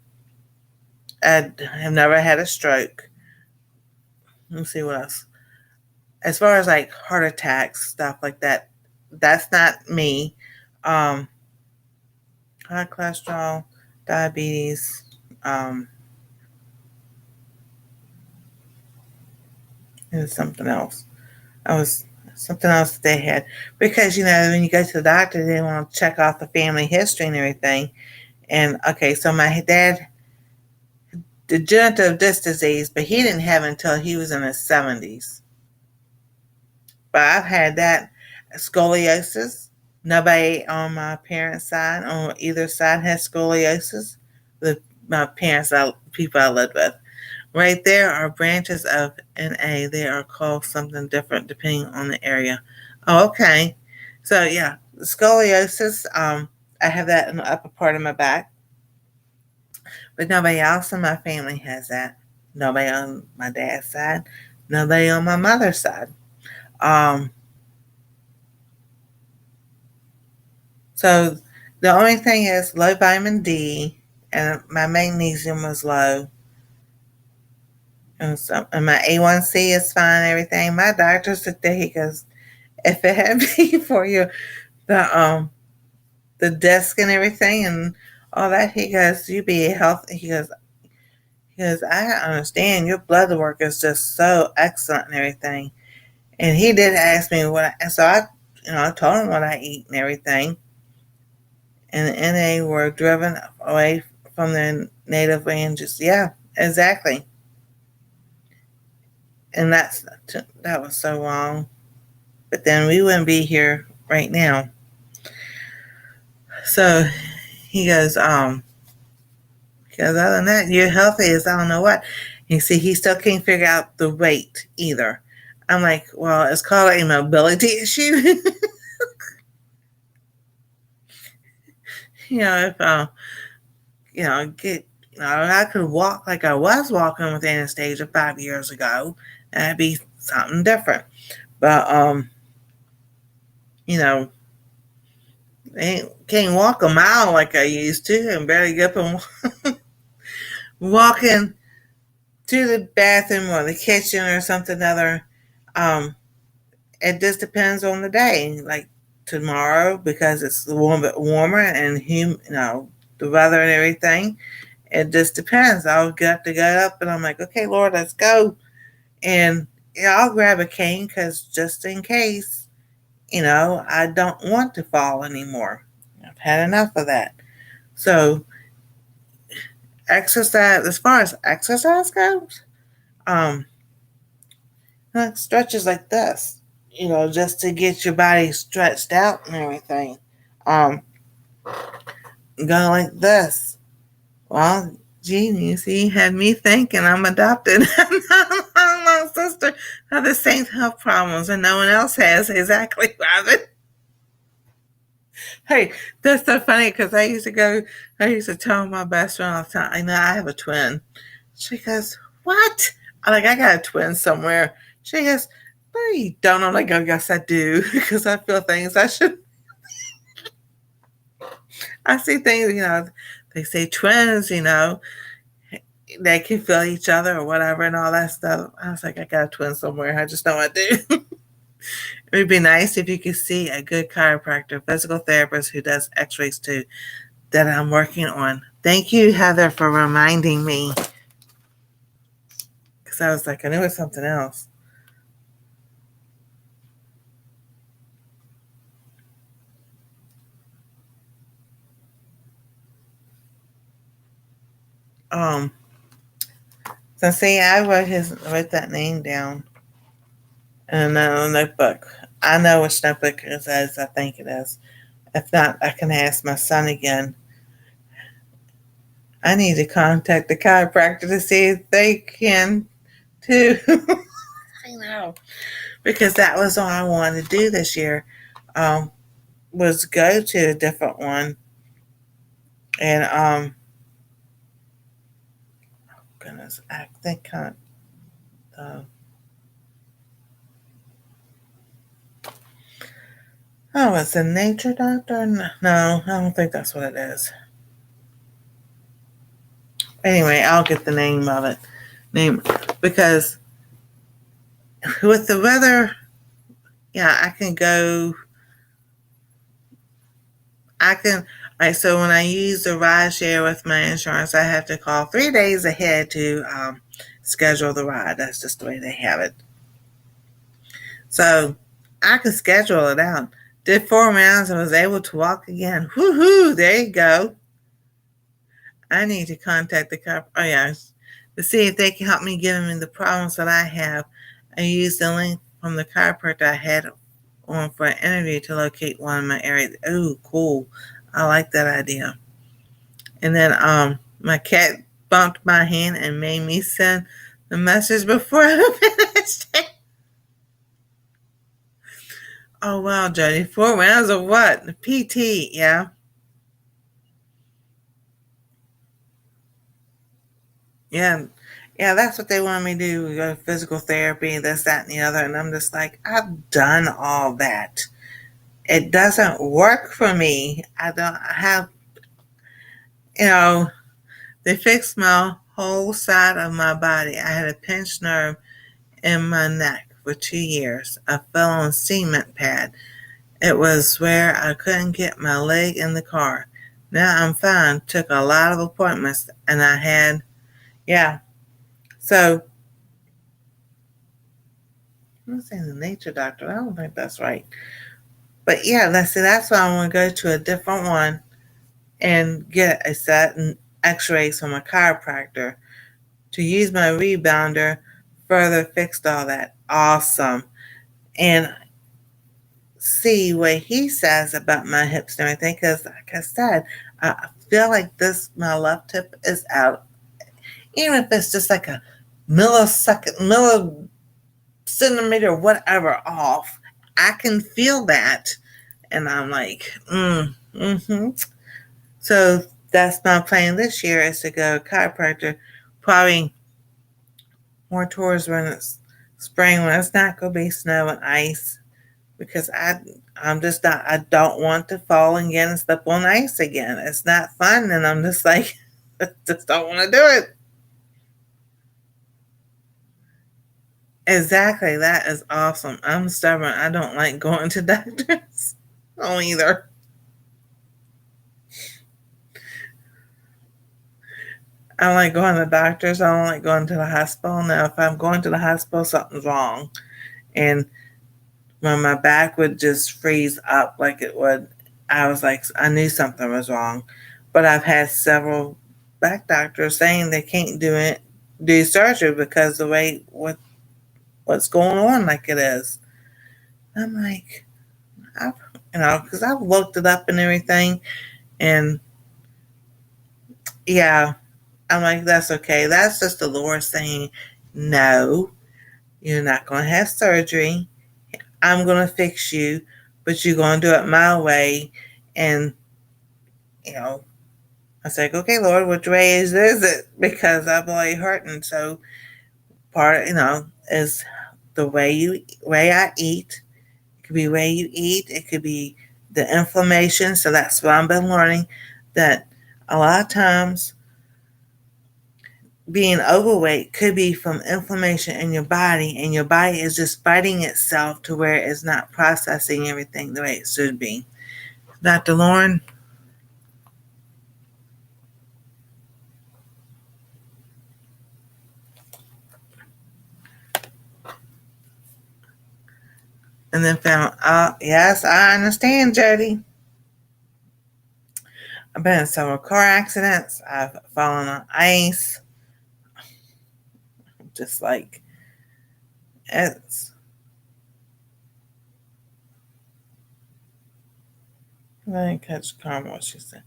I have never had a stroke. Let me see what else. As far as like heart attacks, stuff like that, that's not me. Um, High cholesterol, diabetes. Um, and something else. I was something else that they had because when you go to the doctor, they want to check off the family history and everything. And okay, so my dad degenerative disc disease, but he didn't have it until he was in his 70s. But I've had that scoliosis. Nobody on my parents' side, on either side, has scoliosis. My parents, people I lived with. Right there are branches of NA. They are called something different depending on the area. Oh, okay. So yeah, scoliosis. I have that in the upper part of my back, but nobody else in my family has that. Nobody on my dad's side. Nobody on my mother's side. Um, so the only thing is low vitamin D, and my magnesium was low. And my A1C is fine, everything. My doctor said that he goes, if it had been for you, the the desk and everything and all that, he goes, you be healthy. He goes, I understand your blood work is just so excellent and everything. And he did ask me and so I told him what I eat and everything. And the NA were driven away from their native ranges. Yeah, exactly. And that was so wrong. But then we wouldn't be here right now. So he goes, because other than that, you're healthy as I don't know what. You see, he still can't figure out the weight either. I'm like, well, it's called a mobility issue. If get I could walk like I was walking with Anastasia 5 years ago, that'd be something different. But you know, I can't walk a mile like I used to, and barely get up and walking to the bathroom or the kitchen or something other. Um, it just depends on the day. Like tomorrow, because it's a little bit warmer and the weather and everything. It just depends. I'll get to get up and I'm like, okay, Lord, let's go. And I'll grab a cane because just in case, I don't want to fall anymore. I've had enough of that. So exercise, as far as exercise goes, um, stretches like this, just to get your body stretched out and everything. Um, go like this. Well, gee, you had me thinking I'm adopted. My sister has the same health problems and no one else has. Exactly, Robin. Hey, that's so funny because I used to tell my best friend all the time, I have a twin. She goes, what? I'm like, I got a twin somewhere. She goes, no, you don't. I'm like, oh, yes, I do. Because I feel things I should. I see things, they say twins, they can feel each other or whatever and all that stuff. I was like, I got a twin somewhere. I just know I do. It would be nice if you could see a good chiropractor, physical therapist who does x-rays too, that I'm working on. Thank you, Heather, for reminding me. Because I was like, I knew it was something else. Um, so see, I wrote that name down in a notebook. I know which notebook it is, I think it is. If not, I can ask my son again. I need to contact the chiropractor to see if they can too. I know. Because that was all I wanted to do this year. Was go to a different one. And goodness, I think oh, it's a nature doctor? No, I don't think that's what it is. Anyway, I'll get the name of it. Name because with the weather, yeah, I can go. I can. All right, so when I use the ride share with my insurance, I have to call 3 days ahead to schedule the ride. That's just the way they have it. So I can schedule it out. Did 4 rounds and was able to walk again. Woohoo! There you go. I need to contact the cop. Oh yeah, to see if they can help me get them in the problems that I have. I used the link from the chiropractor I had on for an interview to locate one in my area. Oh, cool! I like that idea. And then my cat bumped my hand and made me send the message before I finished it. Oh wow, Jody, 4 rounds of what? The PT, yeah. Yeah, yeah, that's what they want me to do. Go to physical therapy, this, that, and the other. And I'm just like, I've done all that. It doesn't work for me. I don't have, you know, they fixed my whole side of my body. I had a pinched nerve in my neck for 2 years. I fell on a cement pad. It was where I couldn't get my leg in the car. Now I'm fine. Took a lot of appointments and I had, yeah. So I'm not saying the nature doctor. I don't think that's right. But yeah, that's why I want to go to a different one and get a set and x-rays from a chiropractor to use my rebounder, further fixed all that. Awesome. And see what he says about my hips and everything. Because like I said, I feel like my left hip is out. Even if it's just like a millicentimeter, whatever off, I can feel that. And I'm like, mm-hmm. So that's my plan this year is to go chiropractor, probably more towards when it's spring, when it's not going to be snow and ice, because I'm just not, I don't want to fall again and step on ice again. It's not fun. And I'm just like, I just don't want to do it. Exactly. That is awesome. I'm stubborn. I don't like going to doctors. Oh, either. I don't like going to doctors. I don't like going to the hospital. Now, if I'm going to the hospital, something's wrong. And when my back would just freeze up like it would, I was like, I knew something was wrong. But I've had several back doctors saying they can't do surgery because the way what's going on like it is. I'm like, I've, because I've looked it up and everything, and yeah, I'm like, that's okay. That's just the Lord saying, no, you're not going to have surgery. I'm going to fix you, but you're going to do it my way. And, you know, I was like, okay, Lord, which way is it? Because I'm really hurting. So part, is the way I eat. It could be the way you eat. It could be the inflammation. So that's what I've been learning, that a lot of times being overweight could be from inflammation in your body, and your body is just fighting itself to where it's not processing everything the way it should be. Dr. Lauren? And then found, yes, I understand, Jody. I've been in several car accidents. I've fallen on ice. Just like, it's, I didn't catch Carmen, what she said.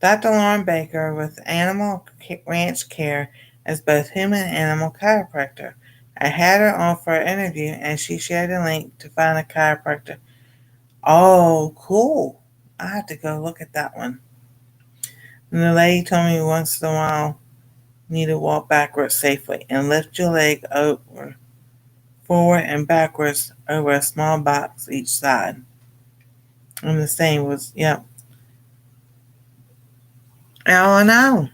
Dr. Lauren Baker with Animal Ranch Care as both human and animal chiropractor. I had her on for an interview and she shared a link to find a chiropractor. Oh, cool. I have to go look at that one. And the lady told me once in a while you need to walk backwards safely and lift your leg over, forward and backwards over a small box each side. And the same was, yep. Oh, I know.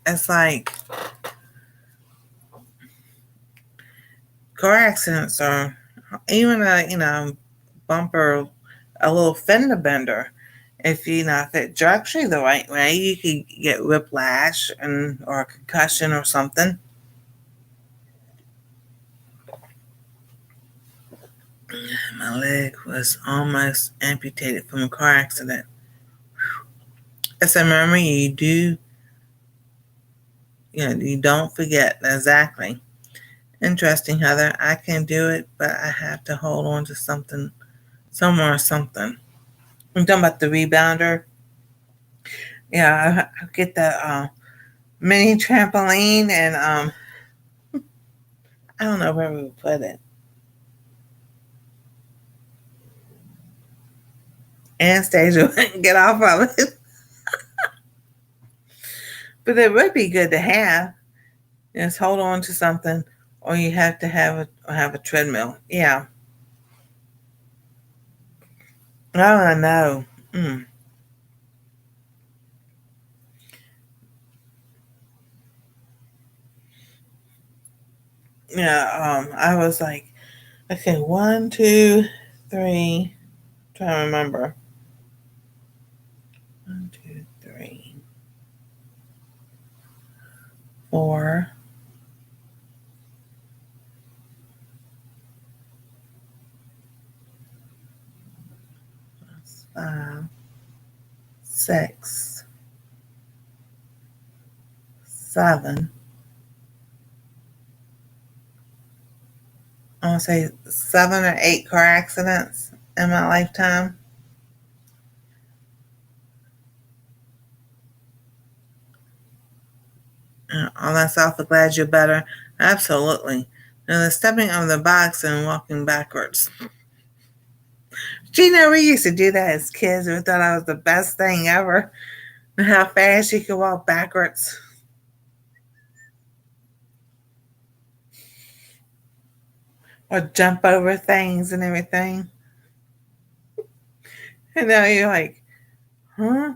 It's like car accidents are even a bumper, a little fender bender. If if it jerks you the right way, you could get whiplash and or a concussion or something. My leg was almost amputated from a car accident. It's a memory you don't forget exactly. Interesting, Heather. I can do it, but I have to hold on to something, somewhere or something. I'm talking about the rebounder. Yeah, I get the mini trampoline, and I don't know where we would put it. Anastasia wouldn't get off of it, but it would be good to have. Just hold on to something, or you have to have a treadmill. Yeah. Oh, I know. Mm. Yeah. I was like, okay, one, two, three. Trying to remember. One, two, three, four, 5, 6, 7. I want to say 7 or 8 car accidents in my lifetime. On that awful glad you're better. Absolutely. And the stepping on the box and walking backwards. Do you know we used to do that as kids? We thought that was the best thing ever. How fast you could walk backwards or jump over things and everything. And now you're like, huh?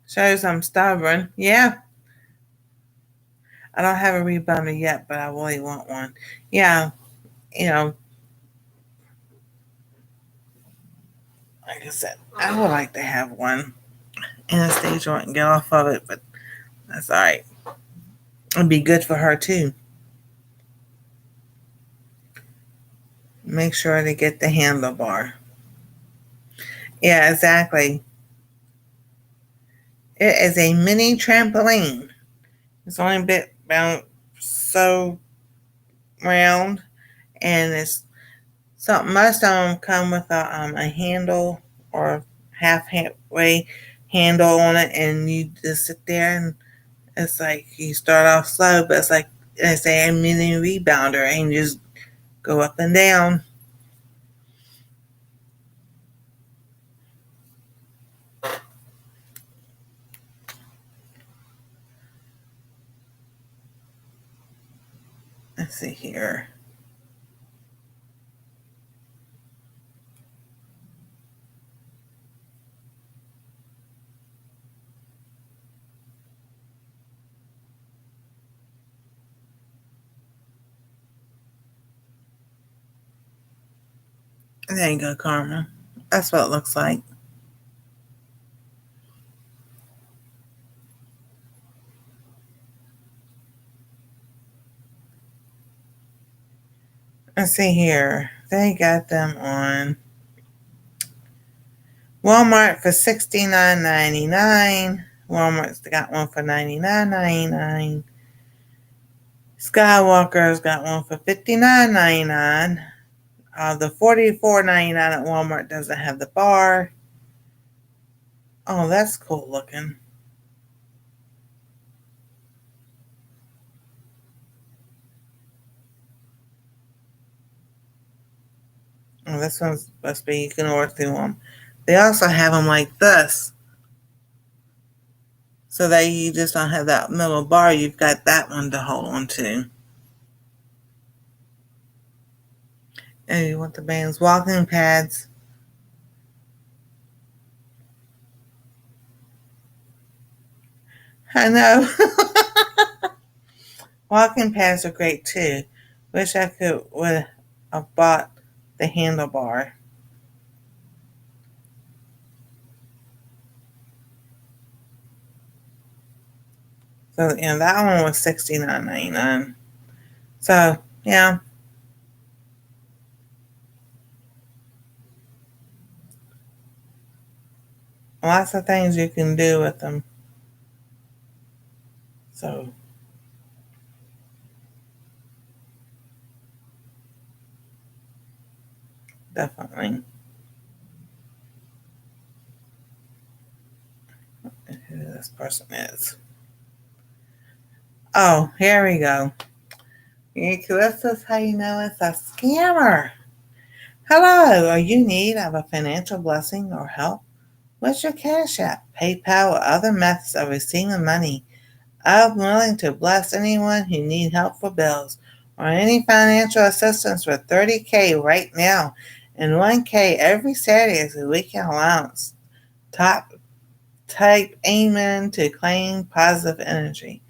Shows I'm stubborn. Yeah, I don't have a rebounder yet, but I really want one. Yeah, you know, like I said, I would like to have one. Anastasia wouldn't get off of it, but that's all right. It'd be good for her too. Make sure to get the handlebar. Yeah, exactly. It is a mini trampoline. It's only a bit about so round, and it's something. Most of them come with a handle or halfway handle on it, and you just sit there, and it's like you start off slow, but it's like it's a mini rebounder, and you just go up and down. Let's see here. There you go, Karma. That's what it looks like. Let's see here. They got them on Walmart for $69.99. Walmart's got one for $99.99. Skywalker's got one for $59.99. The $44.99 at Walmart doesn't have the bar. Oh, that's cool looking. Oh, this one's supposed to be, you can order through them. They also have them like this. So that you just don't have that middle bar. You've got that one to hold on to. And you want the bands, walking pads. I know. Walking pads are great too. Wish I would have bought the handlebar. So yeah, that one was $69.99. So yeah, lots of things you can do with them. So definitely. Who this person is. Oh, here we go. This is how you know it's a scammer. Hello, are you in need of a financial blessing or help? What's your Cash App, PayPal, or other methods of receiving money? I'm willing to bless anyone who needs help for bills or any financial assistance for $30K right now and $1K every Saturday as a weekend allowance. Type Amen to claim positive energy.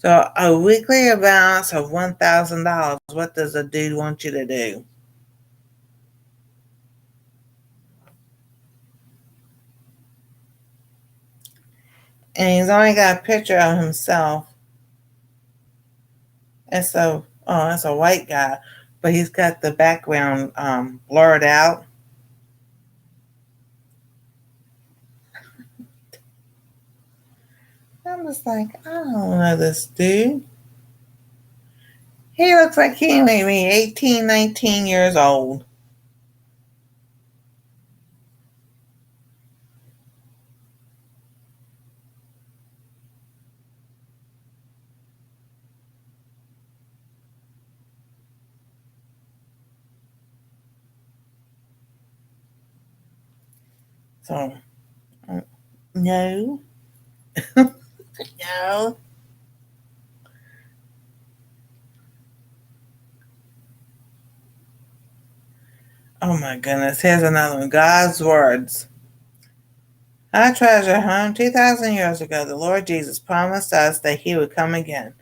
So a weekly balance of $1,000. What does the dude want you to do? And he's only got a picture of himself. It's a white guy, but he's got the background blurred out. I'm just like, I don't know this dude. He looks like he may be 18, 19 years old. So, no, no. Oh my goodness, here's another one. God's words. I treasure home 2,000 years ago. The Lord Jesus promised us that he would come again.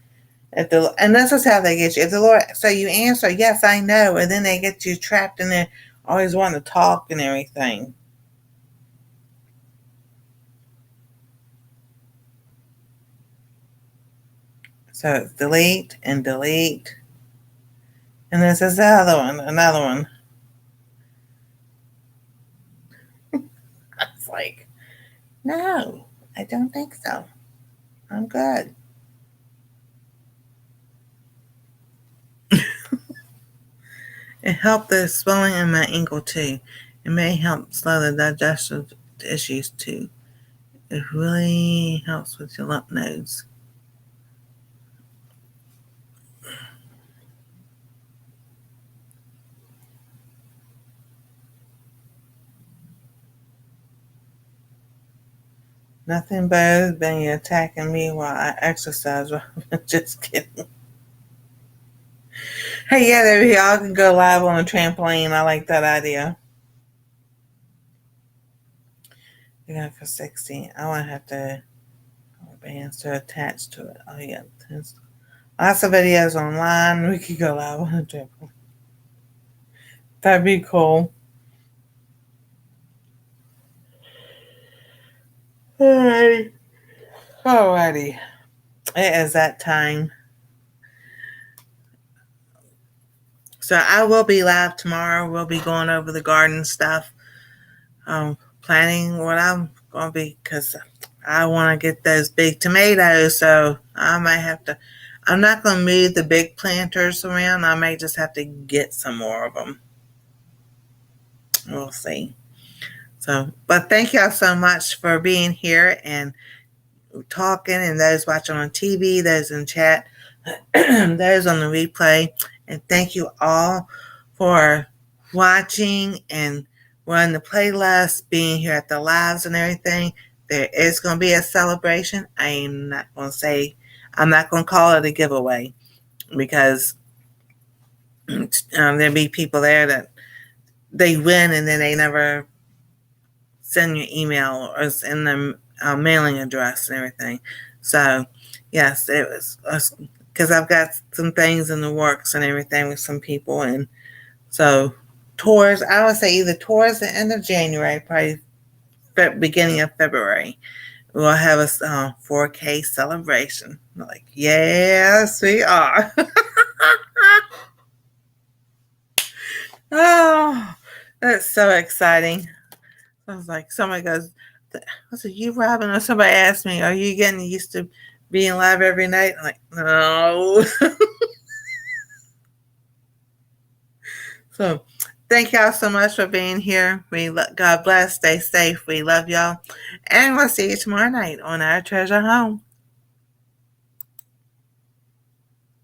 And this is how they get you. If the Lord, so you answer, yes, I know, and then they get you trapped in there, always wanting to talk and everything. So it's delete and delete. And this is the other one, another one. It's like, no, I don't think so. I'm good. It helped the swelling in my ankle too. It may help slow the digestive issues too. It really helps with your lymph nodes. Nothing better than you attacking me while I exercise. Just kidding. Hey, yeah, there we all can go live on a trampoline. I like that idea. You got for 16. I want to have to bands to attach to it. Oh yeah, lots of videos online. We could go live on a trampoline. That'd be cool. Alrighty. Alrighty. It is that time. So I will be live tomorrow. We'll be going over the garden stuff. Planning what I'm going to be, because I want to get those big tomatoes. So I might have to. I'm not going to move the big planters around. I may just have to get some more of them. We'll see. So, but thank y'all so much for being here and talking, and those watching on TV, those in chat, those on the replay. And thank you all for watching and running the playlist, being here at the lives and everything. There is going to be a celebration. I'm not going to call it a giveaway, because there'll be people there that they win and then they never send your email or send them mailing address and everything. So, yes, it was because I've got some things in the works and everything with some people. And so, towards, I would say either towards the end of January, probably beginning of February, we'll have a 4K celebration. I'm like, yes, we are. Oh, that's so exciting. I was like, somebody goes, I said, you Robin? Or somebody asked me, are you getting used to being live every night? I'm like, no. So thank y'all so much for being here. God bless. Stay safe. We love y'all. And we'll see you tomorrow night on Our Treasure Home.